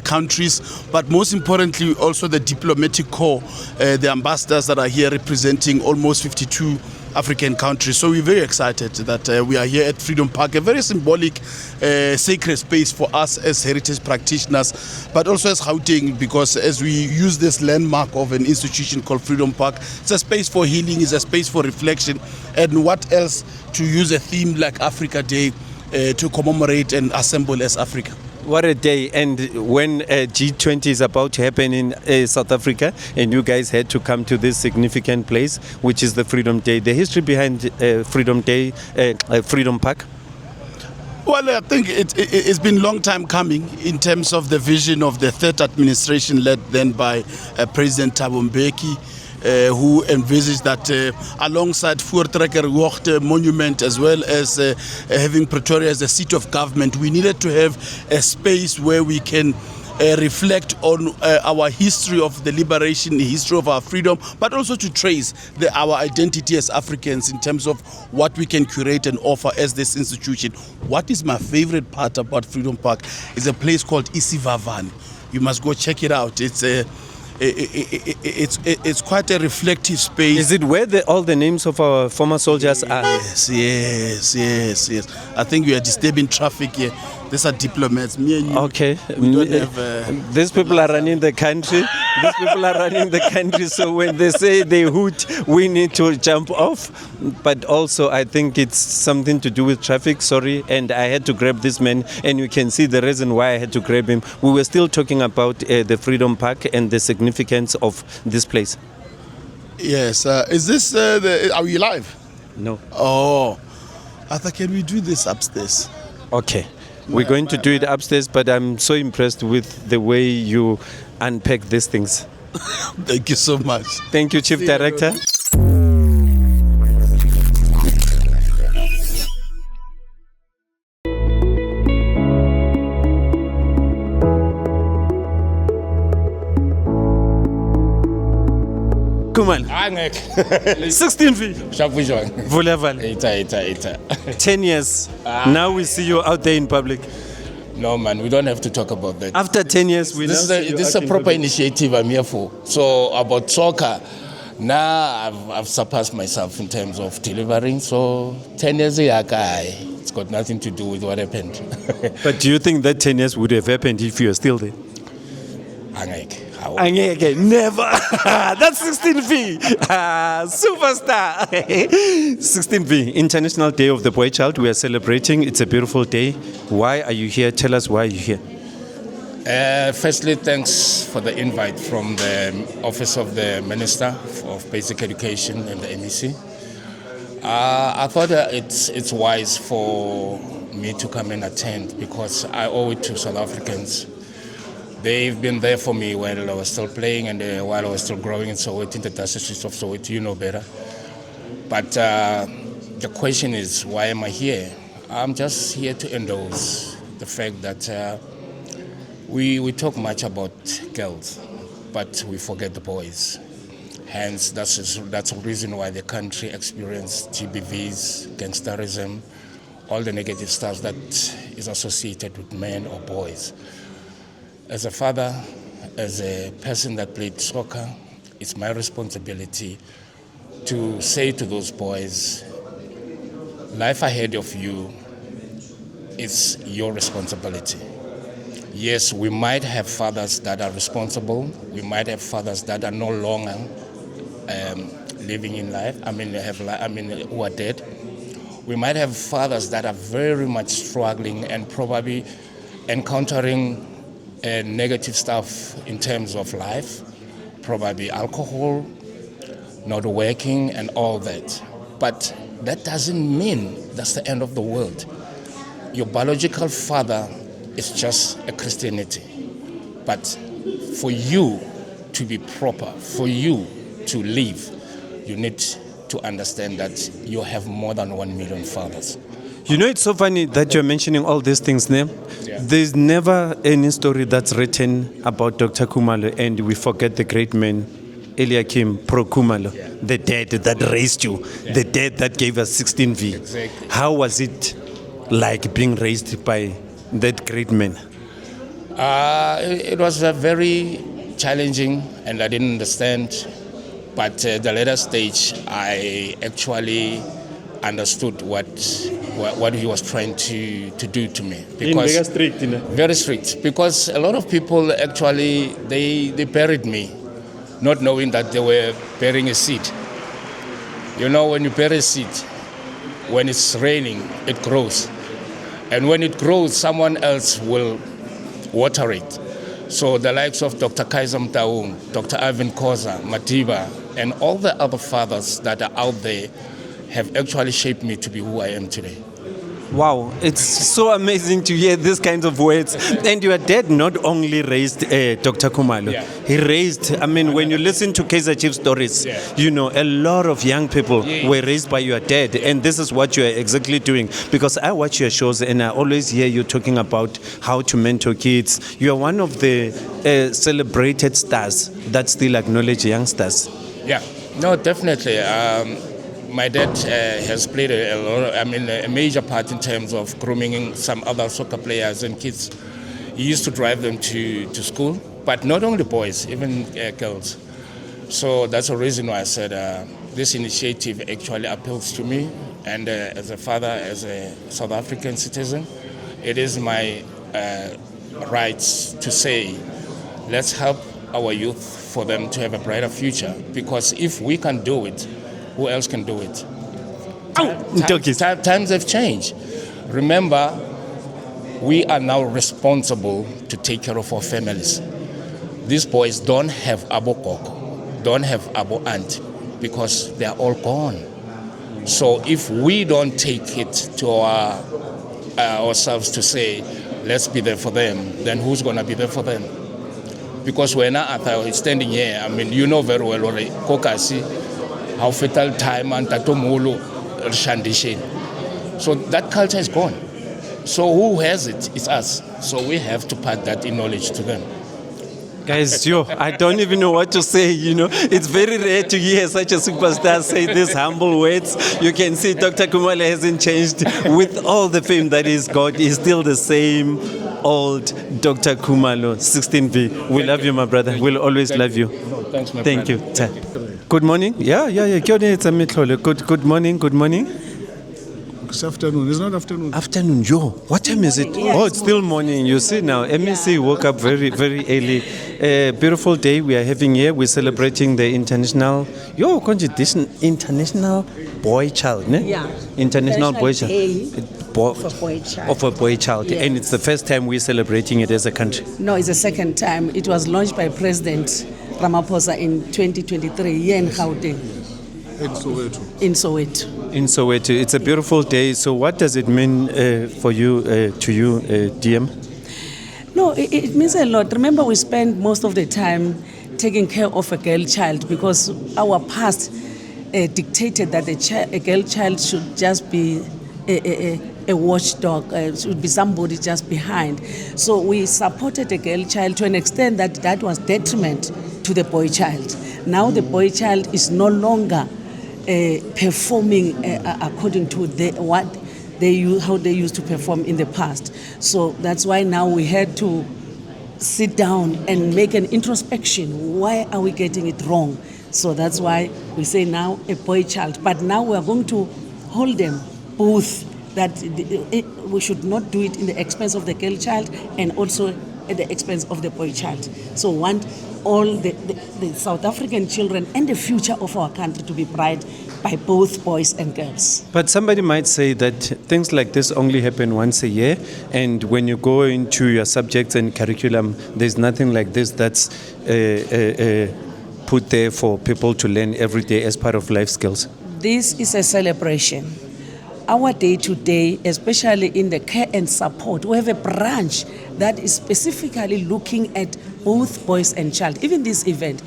Speaker 14: countries, but most importantly also the diplomatic corps, the ambassadors that are here representing almost 52 African countries. So we're very excited that we are here at Freedom Park, a very symbolic, sacred space for us as heritage practitioners, but also as Gauteng, because as we use this landmark of an institution called Freedom Park, it's a space for healing, it's a space for reflection, and what else to use a theme like Africa Day to commemorate and assemble as Africa.
Speaker 1: What a day. And when G20 is about to happen in South Africa and you guys had to come to this significant place, which is the Freedom Day, the history behind Freedom Day, Freedom Park?
Speaker 14: Well, I think it's been a long time coming in terms of the vision of the third administration led then by President Thabo Mbeki. who envisaged that alongside Voortrekkerhoogte Monument, as well as having Pretoria as the seat of government, we needed to have a space where we can reflect on our history of the liberation, the history of our freedom, but also to trace our identity as Africans in terms of what we can curate and offer as this institution. What is my favorite part about Freedom Park is a place called Isivavane. You must go check it out. It's quite a reflective space.
Speaker 1: Is it where all the names of our former soldiers are?
Speaker 14: Yes. I think we are disturbing traffic here. These are diplomats. Me and you.
Speaker 1: Okay.
Speaker 14: We don't have,
Speaker 1: these people are running the country. So when they say they hoot, we need to jump off. But also, I think it's something to do with traffic. Sorry, and I had to grab this man, and you can see the reason why I had to grab him. We were still talking about the Freedom Park and the significance of this place.
Speaker 14: Yes. Is this are we live?
Speaker 1: No.
Speaker 14: Oh, I thought, can we do this upstairs?
Speaker 1: Okay. We're going to do it upstairs, but I'm so impressed with the way you unpack these things.
Speaker 14: Thank you so much.
Speaker 1: Thank you, Chief Director. Kumal. 16 feet. 10 years. Now we see you out there in public.
Speaker 15: No, man, we don't have to talk about that.
Speaker 1: After 10 years,
Speaker 15: this is a proper initiative I'm here for. So about soccer, now I've surpassed myself in terms of delivering. So 10 years, it's got nothing to do with what happened.
Speaker 1: But do you think that 10 years would have happened if you were still there? Never. That's 16V. Superstar. 16V, International Day of the Boy Child. We are celebrating. It's a beautiful day. Why are you here? Tell us why you're here.
Speaker 15: Firstly, thanks for the invite from the Office of the Minister of Basic Education and the MEC. I thought it's wise for me to come and attend because I owe it to South Africans. They've been there for me while I was still playing and while I was still growing in Soweto, in the diocese of Soweto, you know better. But the question is, why am I here? I'm just here to endorse the fact that we talk much about girls, but we forget the boys. Hence, that's the reason why the country experienced GBVs, gangsterism, all the negative stuff that is associated with men or boys. As a father, as a person that played soccer, it's my responsibility to say to those boys, life ahead of you is your responsibility. Yes, we might have fathers that are responsible. We might have fathers that are no longer living in life. Who are dead. We might have fathers that are very much struggling and probably encountering negative stuff in terms of life, probably alcohol, not working and all that. But that doesn't mean that's the end of the world. Your biological father is just a Christianity. But for you to be proper, for you to live, you need to understand that you have more than 1 million fathers.
Speaker 1: You know, it's so funny that you're mentioning all these things now. Yeah. There's never any story that's written about Dr. Khumalo, and we forget the great man, Eliakim Pro Khumalo, the dad that raised you, the dad that gave us 16V.
Speaker 15: Exactly.
Speaker 1: How was it like being raised by that great man?
Speaker 15: It was very challenging, and I didn't understand. But at the later stage, I actually understood what he was trying to do to me. Because
Speaker 1: very strict,
Speaker 15: very strict. Because a lot of people actually they buried me, not knowing that they were burying a seed. You know, when you bury a seed, when it's raining, it grows, and when it grows, someone else will water it. So the likes of Dr. Kaiser Mtaung, Dr. Ivan Koza, Madiba, and all the other fathers that are out there have actually shaped me to be who I am today.
Speaker 1: Wow, it's so amazing to hear these kinds of words. And your dad not only raised Dr. Khumalo, he raised, I mean, when you listen to Kaizer Chiefs stories, you know, a lot of young people were raised by your dad. And this is what you are exactly doing. Because I watch your shows and I always hear you talking about how to mentor kids. You are one of the celebrated stars that still acknowledge youngsters.
Speaker 15: Yeah, no, definitely. My dad has played a major part in terms of grooming some other soccer players and kids. He used to drive them to school, but not only boys, even girls. So that's the reason why I said this initiative actually appeals to me. And as a father, as a South African citizen, it is my rights to say, let's help our youth for them to have a brighter future. Because if we can do it, who else can do it? Times have changed. Remember, we are now responsible to take care of our families. These boys don't have abo koko, don't have abo aunt, because they are all gone. So if we don't take it to ourselves to say, let's be there for them, then who's going to be there for them? Because when I'm standing here, I mean, you know very well already, Kokasi, how fatal time and tatomolo shandishin. So that culture is gone. So who has it? It's us. So we have to pass that in knowledge to them.
Speaker 1: Guys, I don't even know what to say, you know. It's very rare to hear such a superstar say these humble words. You can see Dr. Khumalo hasn't changed. With all the fame that he's got, he's still the same old Dr. Khumalo, 16V. We love you, my brother. We'll always love you.
Speaker 15: Thanks, my
Speaker 1: Thank
Speaker 15: brother.
Speaker 1: you. Good morning. Yeah. Good morning.
Speaker 16: It's afternoon. It's not afternoon.
Speaker 1: Afternoon, what time is it? Oh, it's still morning. You see now, MEC woke up very, very early. Beautiful day we are having here. We're celebrating the international boy child, ne?
Speaker 17: Yeah.
Speaker 1: International boy child.
Speaker 17: Of
Speaker 1: a boy child.
Speaker 17: Yes.
Speaker 1: And it's the first time we're celebrating it as a country.
Speaker 17: No, it's the second time. It was launched by President Ramaphosa in 2023 here in Gauteng. In Soweto.
Speaker 1: It's a beautiful day. So what does it mean for you, DM?
Speaker 17: No, it means a lot. Remember, we spend most of the time taking care of a girl child because our past dictated that a girl child should just be a watchdog, should be somebody just behind. So we supported a girl child to an extent that was detriment to the boy child. Now the boy child is no longer performing according to how they used to perform in the past. So that's why now we had to sit down and make an introspection. Why are we getting it wrong? So that's why we say now a boy child. But now we are going to hold them both, that we should not do it in the expense of the girl child and also at the expense of the boy child. So want all the South African children and the future of our country to be bright by both boys and girls.
Speaker 1: But somebody might say that things like this only happen once a year, and when you go into your subjects and curriculum, there's nothing like this that's put there for people to learn every day as part of life skills.
Speaker 17: This is a celebration. Our day-to-day, especially in the care and support, we have a branch that is specifically looking at both boys and child. Even this event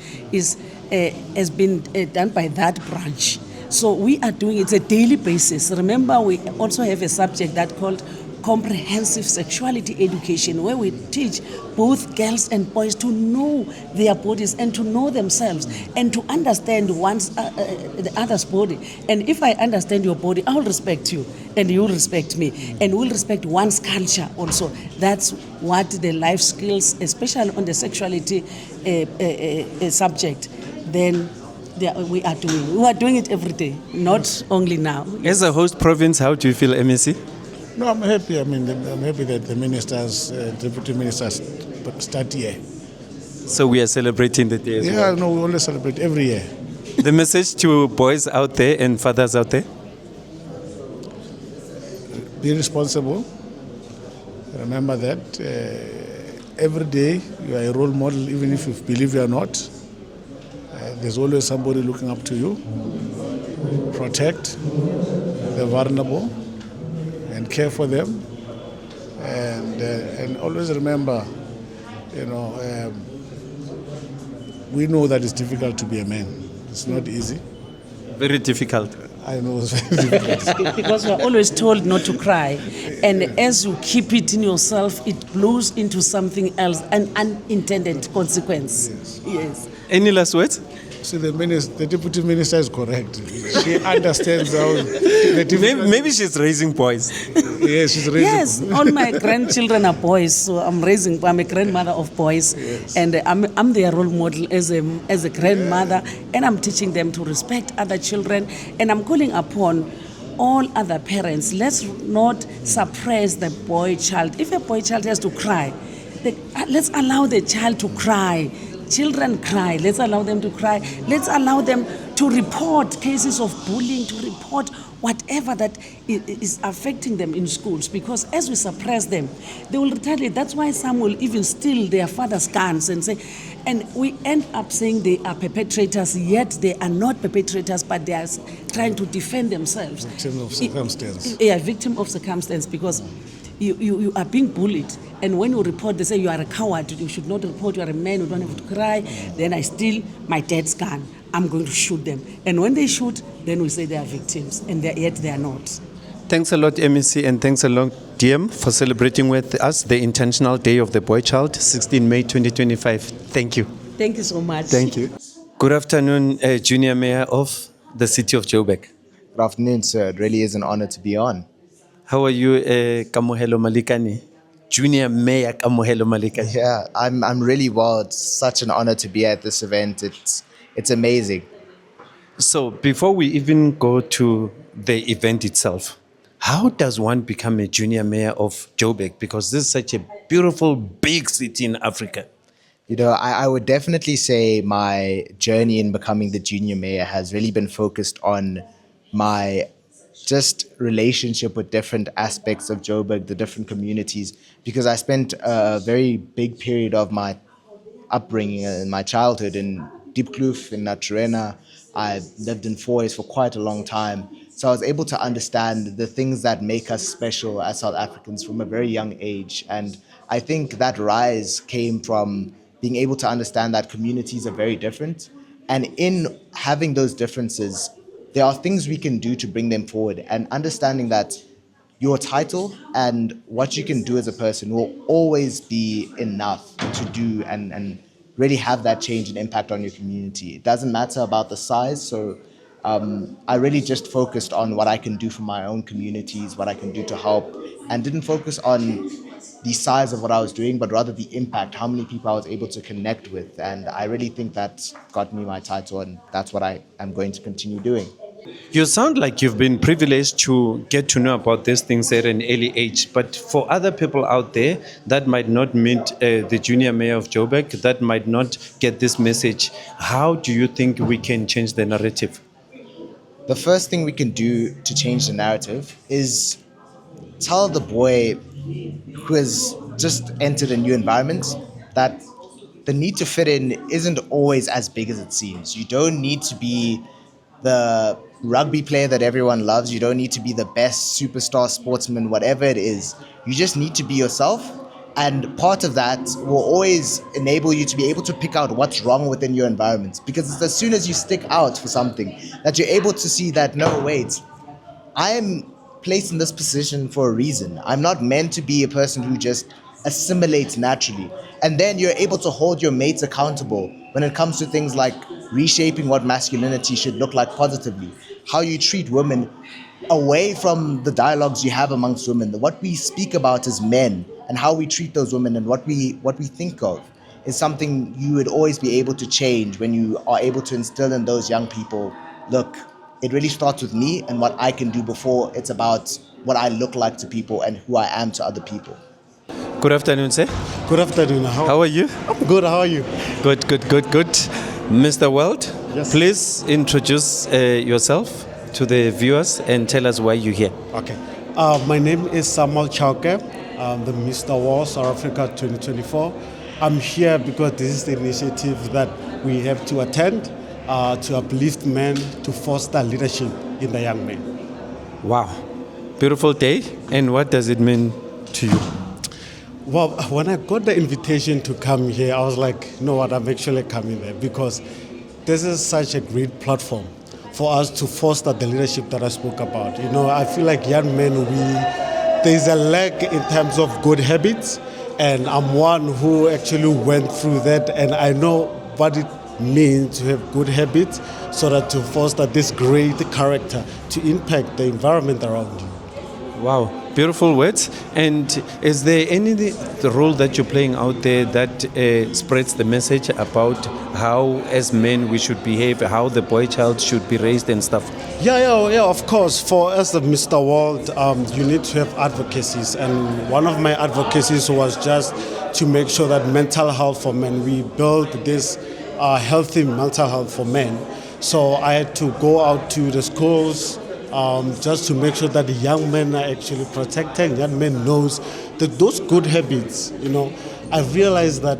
Speaker 17: has been done by that branch. So we are doing it a daily basis. Remember, we also have a subject that called comprehensive sexuality education, where we teach both girls and boys to know their bodies and to know themselves and to understand the other's body. And if I understand your body, I will respect you and you will respect me, and we'll respect one's culture also. That's what the life skills, especially on the sexuality subject, then we are doing. We are doing it every day, not only now.
Speaker 1: As a host province, how do you feel, MEC?
Speaker 16: No, I'm happy. I'm happy that the ministers, deputy ministers, start here.
Speaker 1: So we are celebrating the day as well?
Speaker 16: Yeah, no, we always celebrate every year.
Speaker 1: The message to boys out there and fathers out there?
Speaker 16: Be responsible. Remember that every day you are a role model, even if you believe you are not. There's always somebody looking up to you. Protect the vulnerable. and care for them, and always remember, we know that it's difficult to be a man. It's not easy.
Speaker 1: Very difficult.
Speaker 16: I know it's very difficult.
Speaker 17: Because we're always told not to cry. And as you keep it in yourself, it blows into something else, an unintended consequence. Yes.
Speaker 1: Any last words?
Speaker 16: See, the deputy minister is correct. She understands how the
Speaker 1: maybe she's raising boys.
Speaker 16: Yes, she's raising.
Speaker 17: Yes, all my grandchildren are boys, so I'm a grandmother of boys, yes. And I'm their role model as a grandmother, and I'm teaching them to respect other children, and I'm calling upon all other parents, let's not suppress the boy child. If a boy child has to cry, let's allow the child to cry. Children cry, let's allow them to cry. Let's allow them to report cases of bullying, to report whatever that is affecting them in schools, because as we suppress them, they will retaliate. That's why some will even steal their father's guns and say, and we end up saying they are perpetrators, yet they are not perpetrators, but they are trying to defend themselves.
Speaker 16: Victim of circumstance.
Speaker 17: Yeah, victim of circumstance, because you are being bullied, and when you report, they say you are a coward, you should not report, you are a man, you don't have to cry. Then I steal my dad's gun, I'm going to shoot them. And when they shoot, then we say they are victims, and yet they are not.
Speaker 1: Thanks a lot, MEC, and thanks a lot, DM, for celebrating with us the International Day of the Boy Child, 16 May 2025. Thank you.
Speaker 17: Thank you so much.
Speaker 1: Thank you. Good afternoon, Junior Mayor of the city of Joburg.
Speaker 18: Good afternoon, sir. It really is an honor to be on.
Speaker 1: How are you, Kamohelo Malikane? Junior Mayor Kamohelo Malikane.
Speaker 18: Yeah, I'm really well. It's such an honor to be at this event. It's amazing.
Speaker 1: So before we even go to the event itself, how does one become a junior mayor of Joburg? Because this is such a beautiful, big city in Africa.
Speaker 18: You know, I would definitely say my journey in becoming the junior mayor has really been focused on my just relationship with different aspects of Joburg, the different communities, because I spent a very big period of my upbringing in my childhood in Diepkloof, in Naturena. I lived in Foy's for quite a long time. So I was able to understand the things that make us special as South Africans from a very young age. And I think that rise came from being able to understand that communities are very different. And in having those differences, there are things we can do to bring them forward, and understanding that your title and what you can do as a person will always be enough to do and really have that change and impact on your community. It doesn't matter about the size. So I really just focused on what I can do for my own communities, what I can do to help, and didn't focus on the size of what I was doing, but rather the impact, how many people I was able to connect with. And I really think that got me my title, and that's what I am going to continue doing.
Speaker 1: You sound like you've been privileged to get to know about these things at an early age, but for other people out there that might not meet the junior mayor of Joburg, that might not get this message, how do you think we can change the narrative?
Speaker 18: The first thing we can do to change the narrative is tell the boy who has just entered a new environment that the need to fit in isn't always as big as it seems. You don't need to be the rugby player that everyone loves. You don't need to be the best superstar sportsman, whatever it is. You just need to be yourself. And part of that will always enable you to be able to pick out what's wrong within your environment. Because it's as soon as you stick out for something that you're able to see that, no, wait, I am placed in this position for a reason. I'm not meant to be a person who just assimilates naturally. And then you're able to hold your mates accountable when it comes to things like reshaping what masculinity should look like positively, how you treat women away from the dialogues you have amongst women, what we speak about as men and how we treat those women and what we think of is something you would always be able to change when you are able to instill in those young people, look, it really starts with me and what I can do before it's about what I look like to people and who I am to other people.
Speaker 1: Good afternoon, sir.
Speaker 19: Good afternoon.
Speaker 1: How are you?
Speaker 19: I'm good. How are you?
Speaker 1: Good. Mr. World,
Speaker 19: yes.
Speaker 1: Please introduce yourself to the viewers and tell us why you're here.
Speaker 19: Okay. My name is Samuel Chauke. I'm the Mr. World South Africa 2024. I'm here because this is the initiative that we have to attend to uplift men, to foster leadership in the young men.
Speaker 1: Wow. beautiful day. And what does it mean to you?
Speaker 19: Well, when I got the invitation to come here, I was like, you know what, I'm actually coming there because this is such a great platform for us to foster the leadership that I spoke about. You know, I feel like young men, there's a lack in terms of good habits, and I'm one who actually went through that, and I know what it means to have good habits so that to foster this great character to impact the environment around you.
Speaker 1: Wow, beautiful words. And is there any role that you're playing out there that spreads the message about how, as men, we should behave, how the boy child should be raised and stuff?
Speaker 19: Yeah, of course. For us, the Mr. World, you need to have advocacies. And one of my advocacies was just to make sure that mental health for men, we build this healthy mental health for men. So I had to go out to the schools, just to make sure that the young men are actually protected. Young men knows that those good habits, you know, I realized that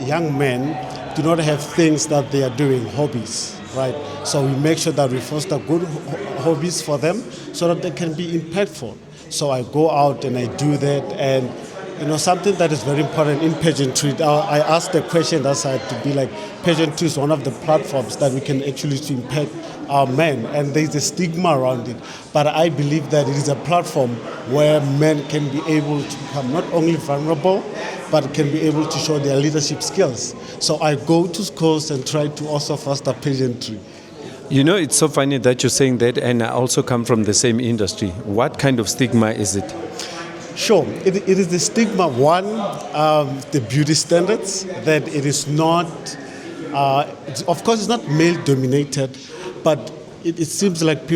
Speaker 19: young men do not have things that they are doing, hobbies, right? So we make sure that we foster good hobbies for them so that they can be impactful. So I go out and I do that, and you know, something that is very important in pageantry, I asked the question that side to be like, pageantry is one of the platforms that we can actually impact our men, and there's a stigma around it. But I believe that it is a platform where men can be able to become not only vulnerable, but can be able to show their leadership skills. So I go to schools and try to also foster pageantry.
Speaker 1: You know, it's so funny that you're saying that, and I also come from the same industry. What kind of stigma is it?
Speaker 19: Sure, it is the stigma, one, the beauty standards, that it is not, of course it's not male dominated, but it seems like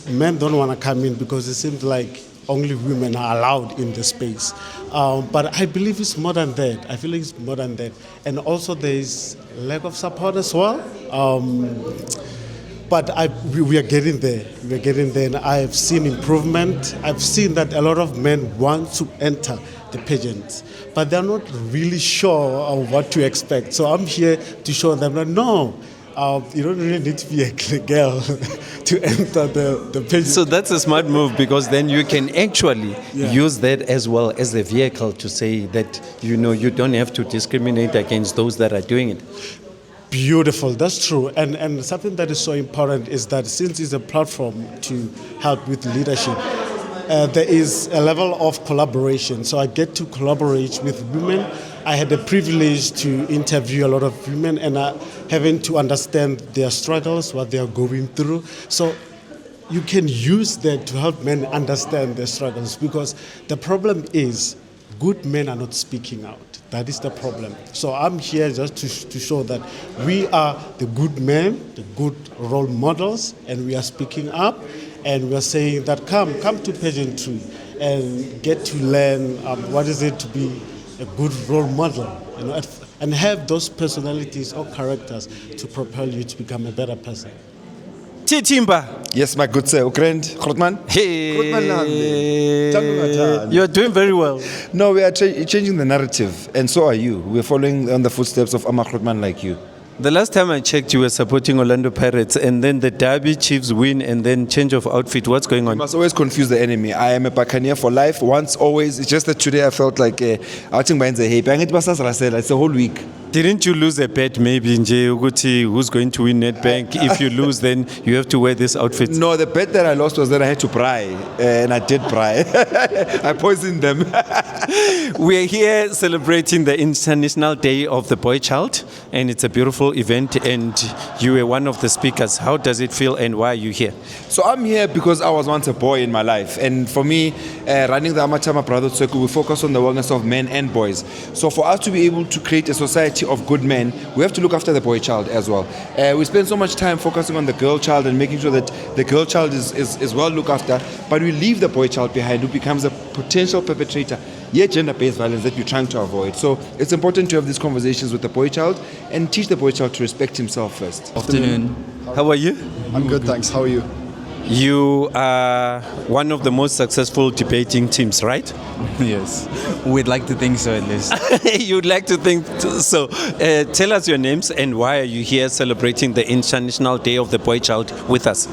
Speaker 19: men don't want to come in because it seems like only women are allowed in the space. But I believe it's more than that. I feel like it's more than that. And also there is lack of support as well. But we are getting there. We are getting there, and I have seen improvement. I've seen that a lot of men want to enter the pageants, but they're not really sure of what to expect. So I'm here to show them that no, you don't really need to be a girl to enter the pageant.
Speaker 1: So that's a smart move, because then you can actually use that as well as a vehicle to say that, you know, you don't have to discriminate against those that are doing it.
Speaker 19: Beautiful, that's true. And something that is so important is that since it's a platform to help with leadership, there is a level of collaboration. So I get to collaborate with women. I had the privilege to interview a lot of women and having to understand their struggles, what they are going through. So you can use that to help men understand their struggles, because the problem is good men are not speaking out. That is the problem. So I'm here just to show that we are the good men, the good role models, and we are speaking up, and we are saying that come to pageantry and get to learn what is it to be a good role model, you know, and have those personalities or characters to propel you to become a better person.
Speaker 1: Timba.
Speaker 20: Yes, my good sir. Ukraine, Grootman.
Speaker 1: Hey. You're doing very well.
Speaker 20: No, we are changing the narrative, and so are you. We're following on the footsteps of Ama Grootman like you.
Speaker 1: The last time I checked, you were supporting Orlando Pirates, and then the Derby Chiefs win, and then change of outfit. What's going on?
Speaker 20: You must always confuse the enemy. I am a Buccaneer for life. Once, always. It's just that today I felt like outing by the hey. It's a whole week.
Speaker 1: Didn't you lose a bet maybe in Uguti who's going to win Nedbank? If you lose, then you have to wear this outfit.
Speaker 20: No, the bet that I lost was that I had to pry, and I did pry. I poisoned them.
Speaker 1: We're here celebrating the International Day of the Boy Child, and it's a beautiful event, and you were one of the speakers. How does it feel, and why are you here?
Speaker 20: So I'm here because I was once a boy in my life, and for me, running the Amatama Brotherhood Circle, we focus on the wellness of men and boys. So for us to be able to create a society of good men, we have to look after the boy child as well. We spend so much time focusing on the girl child and making sure that the girl child is well looked after, but we leave the boy child behind, who becomes a potential perpetrator, yet gender-based violence that we're trying to avoid. So it's important to have these conversations with the boy child and teach the boy child to respect himself first.
Speaker 1: Afternoon. How are you?
Speaker 21: I'm good, thanks. How are you?
Speaker 1: You are one of the most successful debating teams, right?
Speaker 21: Yes. We'd like to think so, at least.
Speaker 1: You'd like to think so. Tell us your names and why are you here celebrating the International Day of the Boy Child with us?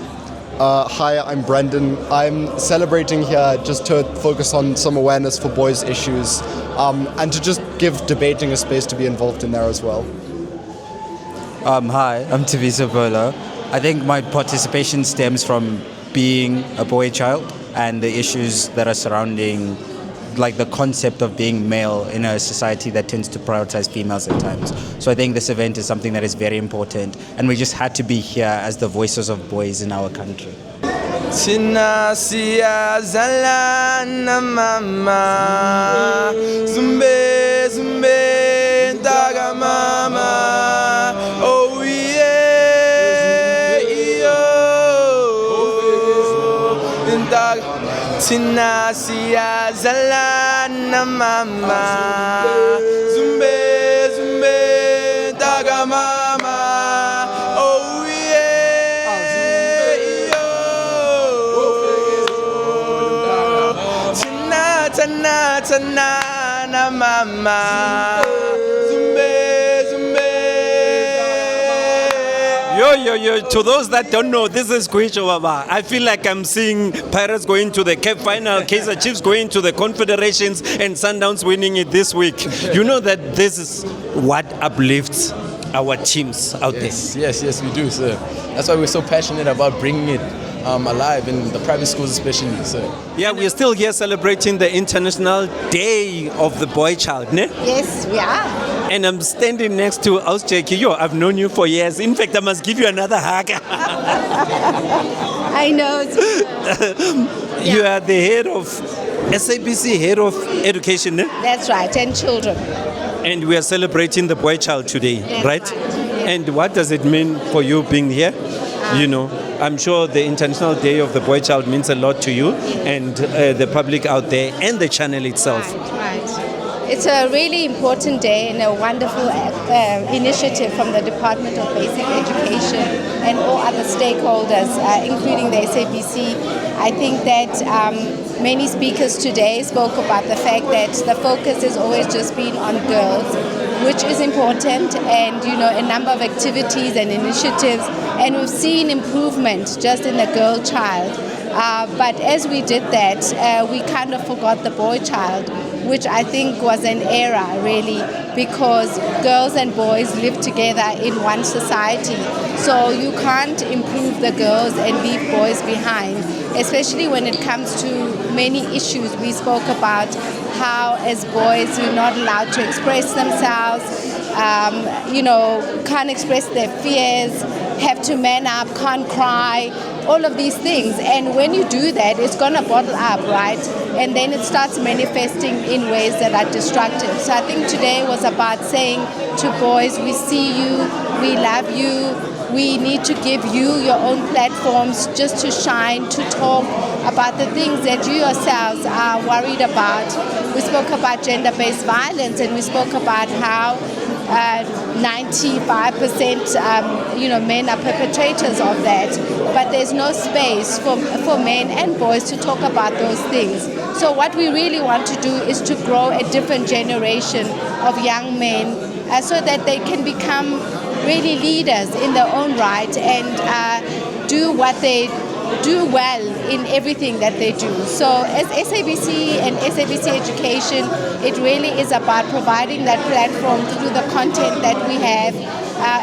Speaker 21: Hi, I'm Brendan. I'm celebrating here just to focus on some awareness for boys' issues and to just give debating a space to be involved in there as well.
Speaker 2: Hi, I'm Tavisa Bola. I think my participation stems from being a boy child and the issues that are surrounding like the concept of being male in a society that tends to prioritize females at times. So I think this event is something that is very important, and we just had to be here as the voices of boys in our country.
Speaker 22: Tina siya zalana mama Zumbe zumbe daga mama Oh yeah yo daga Tina siya zalana mama Zumbe zumbe daga mama Oh Tana na mama Zumbe Zumbe.
Speaker 1: Yo, to those that don't know, this is Kuicho Baba. I feel like I'm seeing Pirates going to the Cup final, Kaizer Chiefs going to the Confederations, and Sundowns winning it this week. You know that this is what uplifts our teams out there.
Speaker 21: Yes, we do, sir. That's why we're so passionate about bringing it alive in the private schools especially, sir.
Speaker 1: Yeah, we're still here celebrating the International Day of the Boy Child, ne?
Speaker 23: Yes, we are.
Speaker 1: And I'm standing next to Ausjeki. Yo, I've known you for years. In fact, I must give you another hug.
Speaker 23: I know.
Speaker 1: You are the head of SABC, head of education, ne?
Speaker 23: That's right, and children.
Speaker 1: And we are celebrating the Boy Child today,
Speaker 23: That's
Speaker 1: right?
Speaker 23: Yeah.
Speaker 1: And what does it mean for you being here? You know, I'm sure the International Day of the Boy Child means a lot to you and the public out there and the channel itself.
Speaker 23: Right. It's a really important day and a wonderful initiative from the Department of Basic Education and all other stakeholders, including the SABC. I think that many speakers today spoke about the fact that the focus has always just been on girls, which is important, and a number of activities and initiatives, and we've seen improvement just in the girl child. But as we did that, we kind of forgot the boy child, which I think was an error, really, because girls and boys live together in one society. So you can't improve the girls and leave boys behind, especially when it comes to many issues. We spoke about how as boys we're not allowed to express themselves, can't express their fears, have to man up, can't cry, all of these things. And when you do that, it's going to bottle up, right? And then it starts manifesting in ways that are destructive. So I think today was about saying to boys, we see you, we love you, we need to give you your own platforms just to shine, to talk about the things that you yourselves are worried about. We spoke about gender-based violence, and we spoke about how 95% men are perpetrators of that, but there's no space for men and boys to talk about those things. So what we really want to do is to grow a different generation of young men so that they can become really leaders in their own right and do what they do well in everything that they do. So as SABC and SABC Education, it really is about providing that platform through the content that we have.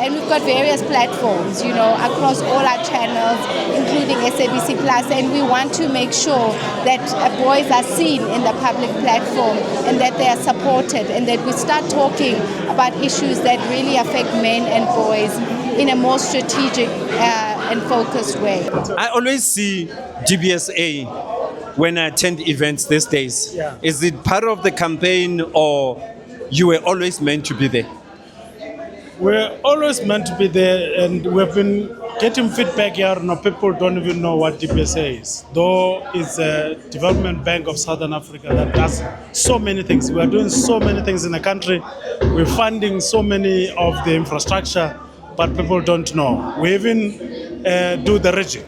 Speaker 23: And we've got various platforms, across all our channels, including SABC Plus, and we want to make sure that boys are seen in the public platform and that they are supported and that we start talking about issues that really affect men and boys in a more strategic and focused way.
Speaker 1: I always see GBSA when I attend events these days.
Speaker 11: Yeah.
Speaker 1: Is it part of the campaign, or you were always meant to be there?
Speaker 11: We're always meant to be there, and we've been getting feedback here. People don't even know what GBSA is, though it's a development bank of Southern Africa that does so many things. We are doing so many things in the country. We're funding so many of the infrastructure, but people don't know. We even do the region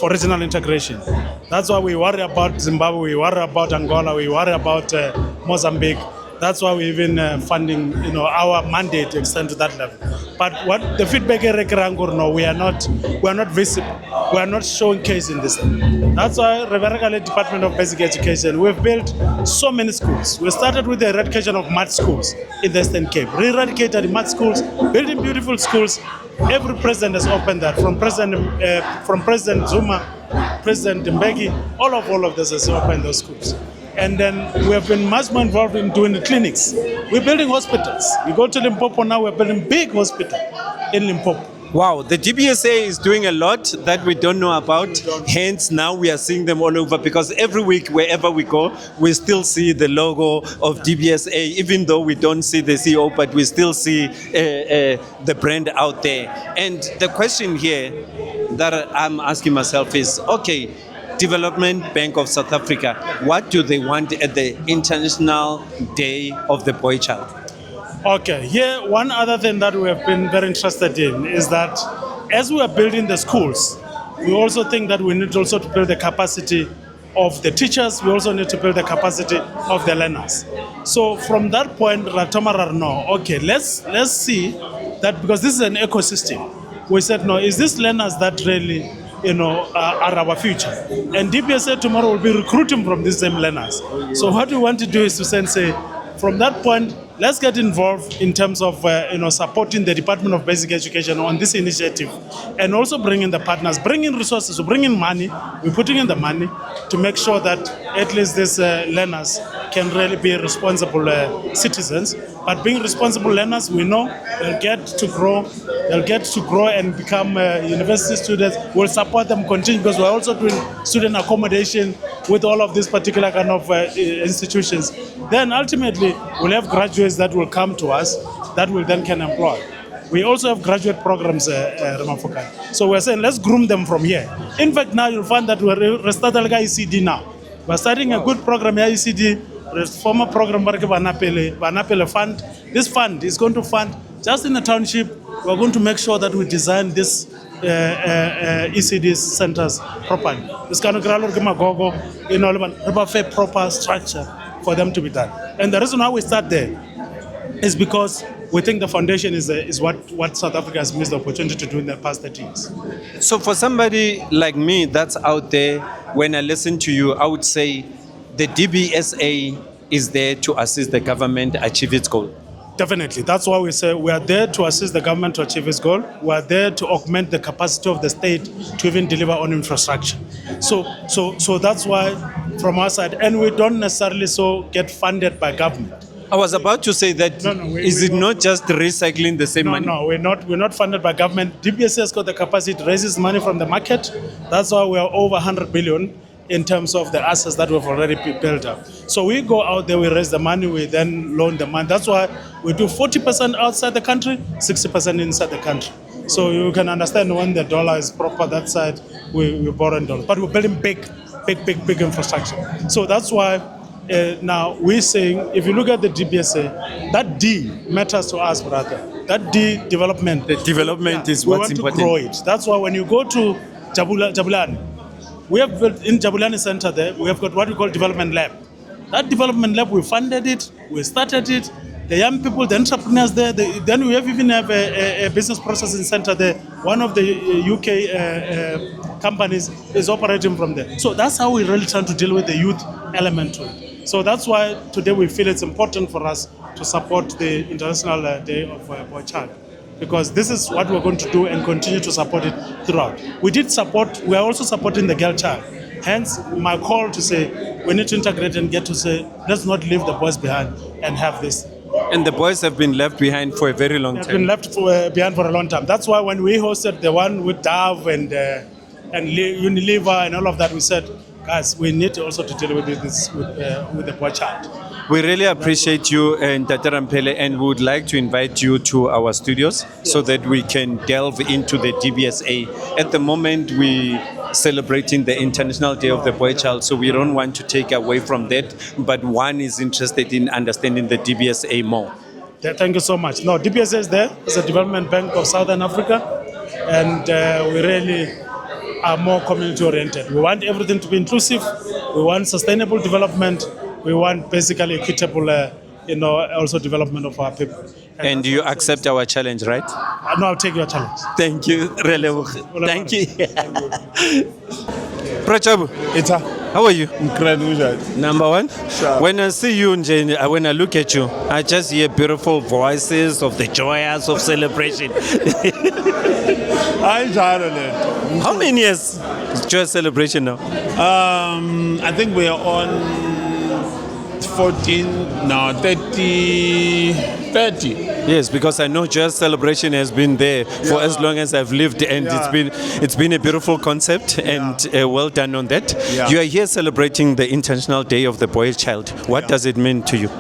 Speaker 11: for regional integration. That's why we worry about Zimbabwe, we worry about Angola, we worry about Mozambique.
Speaker 16: That's why we're even funding, our mandate to extend to that level. But what the feedback no, we are not visible. We are not showcasing this. That's why Reverend Department of Basic Education, we've built so many schools. We started with the eradication of mud schools in the Eastern Cape. We eradicated the mud schools, building beautiful schools. Every president has opened that, from President Zuma, President Mbeki, all of this has opened those schools. And then we have been much more involved in doing the clinics. We're building hospitals. We go to Limpopo now, we're building big hospital in Limpopo.
Speaker 1: Wow, the DBSA is doing a lot that we don't know about. Hence, now we are seeing them all over, because every week, wherever we go, we still see the logo of DBSA, even though we don't see the CEO, but we still see the brand out there. And the question here that I'm asking myself is, okay, Development Bank of South Africa, what do they want at the International Day of the Boy Child?
Speaker 16: Okay, here one other thing that we have been very interested in is that as we are building the schools, we also think that we need also to build the capacity of the teachers. We also need to build the capacity of the learners. So from that point, okay, let's see that, because this is an ecosystem. We said, no, is this learners that really are our future? And DBSA tomorrow will be recruiting from these same learners. So what we want to do is to say, from that point, let's get involved in terms of supporting the Department of Basic Education on this initiative, and also bring in the partners, bring in resources, bring in money. We're putting in the money to make sure that at least these learners can really be responsible citizens. But being responsible learners, we know they'll get to grow. They'll get to grow and become university students. We'll support them continue, because we're also doing student accommodation with all of these particular kind of institutions. Then ultimately, we'll have graduates that will come to us that will then can employ. We also have graduate programs, Ramafokai. So we're saying, let's groom them from here. In fact, now you'll find that we're starting ECD now. We're starting a good program here, ECD, former program, Vanapele Fund. This fund is going to fund, just in the township, we're going to make sure that we design this ECD centers properly. This kind of proper structure for them to be done. And the reason why we start there is because we think the foundation is what South Africa has missed the opportunity to do in the past 30 years.
Speaker 1: So for somebody like me that's out there, when I listen to you, I would say the DBSA is there to assist the government achieve its goal.
Speaker 16: Definitely. That's why we say we are there to assist the government to achieve its goal. We are there to augment the capacity of the state to even deliver on infrastructure. So that's why from our side, and we don't necessarily get funded by government.
Speaker 1: I was about to say that, is it not just recycling the same money?
Speaker 16: No, we're not funded by government. DBSA has got the capacity to raise money from the market. That's why we are over 100 billion in terms of the assets that we've already built up. So we go out there, we raise the money, we then loan the money. That's why we do 40% outside the country, 60% inside the country. So you can understand when the dollar is proper that side, we borrow in dollars. But we're building big infrastructure. So that's why now we're saying, if you look at the DBSA, that D matters to us, brother. That D, development.
Speaker 1: The development is what's important.
Speaker 16: We want to grow it. That's why when you go to Jabulani, we have built in Jabulani Center there, we have got what we call development lab. That development lab, we funded it, we started it. The young people, the entrepreneurs there, then we even have a business processing center there. One of the UK companies is operating from there. So that's how we're really trying to deal with the youth element to it. So that's why today we feel it's important for us to support the International Day of Boy Child, because this is what we're going to do and continue to support it throughout. We are also supporting the girl child. Hence, my call to say we need to integrate and get to say, let's not leave the boys behind and have this.
Speaker 1: And the boys have been left behind for a very long time.
Speaker 16: They've been left behind for a long time. That's why when we hosted the one with Dove and Unilever and all of that, we said, guys, we need also to deal with this with the boy child.
Speaker 1: We really appreciate you and Tatarampele, and we would like to invite you to our studios so that we can delve into the DBSA. At the moment, we celebrating the International Day of the Boy Child, so we don't want to take away from that, but one is interested in understanding the DBSA more.
Speaker 16: Thank you so much. No, DBSA is there. It's a development bank of Southern Africa, and we really are more community-oriented. We want everything to be inclusive. We want sustainable development. We want basically equitable also development of our people.
Speaker 1: And you accept our challenge, right?
Speaker 16: No, I'll take your challenge.
Speaker 1: Thank you. Thank you. Prachabu, how are you? Number one. When I see you, when I look at you, I just hear beautiful voices of the joyous of celebration. How many years is joyous celebration now?
Speaker 4: I think we are on 30.
Speaker 1: Yes, because I know Joyous Celebration has been there for as long as I've lived, and it's been a beautiful concept, and well done on that.
Speaker 4: Yeah.
Speaker 1: You are here celebrating the International Day of the Boy Child. What does it mean to you?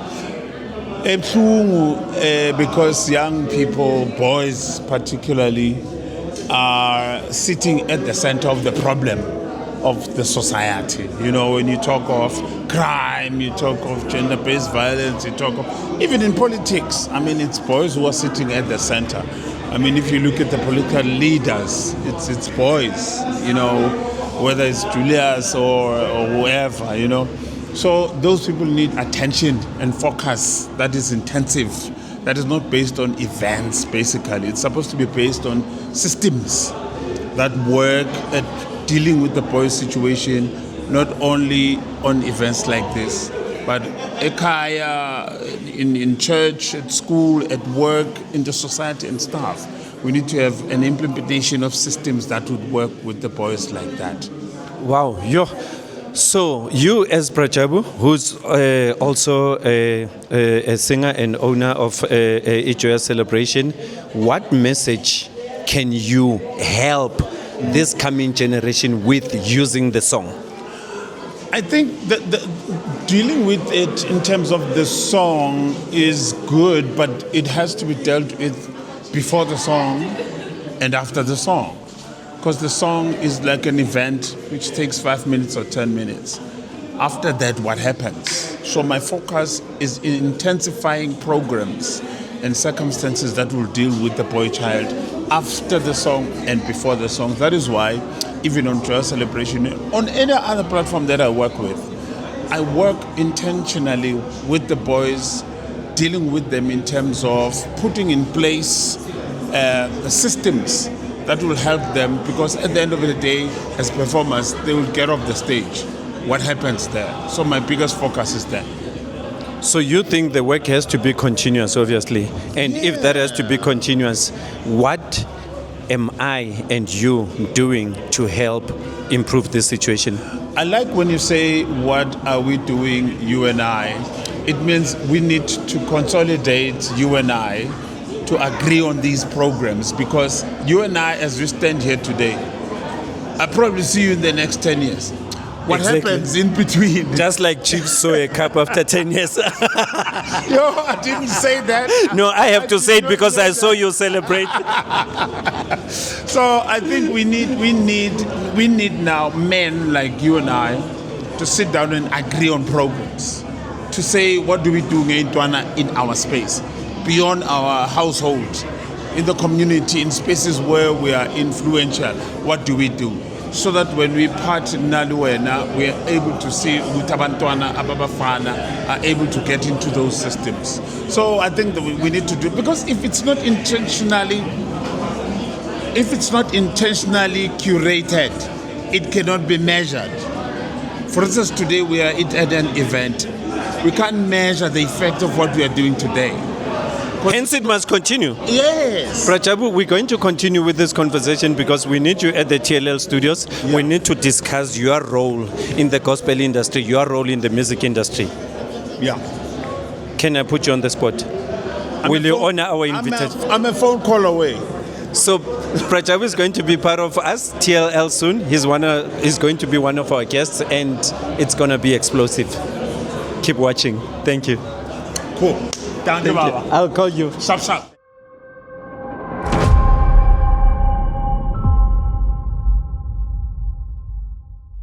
Speaker 4: Because young people, boys particularly, are sitting at the center of the problem of the society. When you talk of crime, you talk of gender-based violence, you talk of, even in politics, it's boys who are sitting at the center. If you look at the political leaders, it's boys, whether it's Julius or whoever, So those people need attention and focus that is intensive, that is not based on events, basically. It's supposed to be based on systems that work at dealing with the boys' situation, not only on events like this, but ekaya, in church, at school, at work, in the society and stuff. We need to have an implementation of systems that would work with the boys like that.
Speaker 1: Wow, so you as Prachabu, who's also a singer and owner of a Joyous Celebration, what message can you help this coming generation with using the song?
Speaker 4: I think that dealing with it in terms of the song is good, but it has to be dealt with before the song and after the song. Because the song is like an event which takes 5 minutes or 10 minutes. After that, what happens? So my focus is in intensifying programs and circumstances that will deal with the boy child after the song and before the song. That is why, even on Joyous Celebration, on any other platform that I work with, I work intentionally with the boys, dealing with them in terms of putting in place systems that will help them, because at the end of the day, as performers, they will get off the stage. What happens there? So my biggest focus is there.
Speaker 1: So you think the work has to be continuous, obviously. And if that has to be continuous, what am I and you doing to help improve this situation?
Speaker 4: I like when you say, what are we doing, you and I? It means we need to consolidate, you and I, to agree on these programs, because you and I, as we stand here today, I'll probably see you in the next 10 years. What happens in between?
Speaker 1: Just like Chiefs saw a cup after 10 years.
Speaker 4: I didn't say that.
Speaker 1: No, I have to say it because I saw you celebrate.
Speaker 4: So I think we need now men like you and I to sit down and agree on programs, to say what do we do in our space, beyond our household, in the community, in spaces where we are influential. What do we do? So that when we part Naluena, we are able to see Utabantwana, Ababafana are able to get into those systems. So I think that we need to do, because if it's not intentionally curated, it cannot be measured. For instance, today we are at an event. We can't measure the effect of what we are doing today.
Speaker 1: Hence, it must continue.
Speaker 4: Yes.
Speaker 1: Prachabu, we're going to continue with this conversation because we need you at the TLL studios. Yeah. We need to discuss your role in the gospel industry, your role in the music industry.
Speaker 4: Yeah.
Speaker 1: Can I put you on the spot? Will you honor our invitation?
Speaker 4: I'm a phone call away.
Speaker 1: So, Prachabu is going to be part of us, TLL soon. He's going to be one of our guests, and it's going to be explosive. Keep watching. Thank you.
Speaker 4: Cool.
Speaker 1: Thank you. I'll call you.
Speaker 4: Sharp.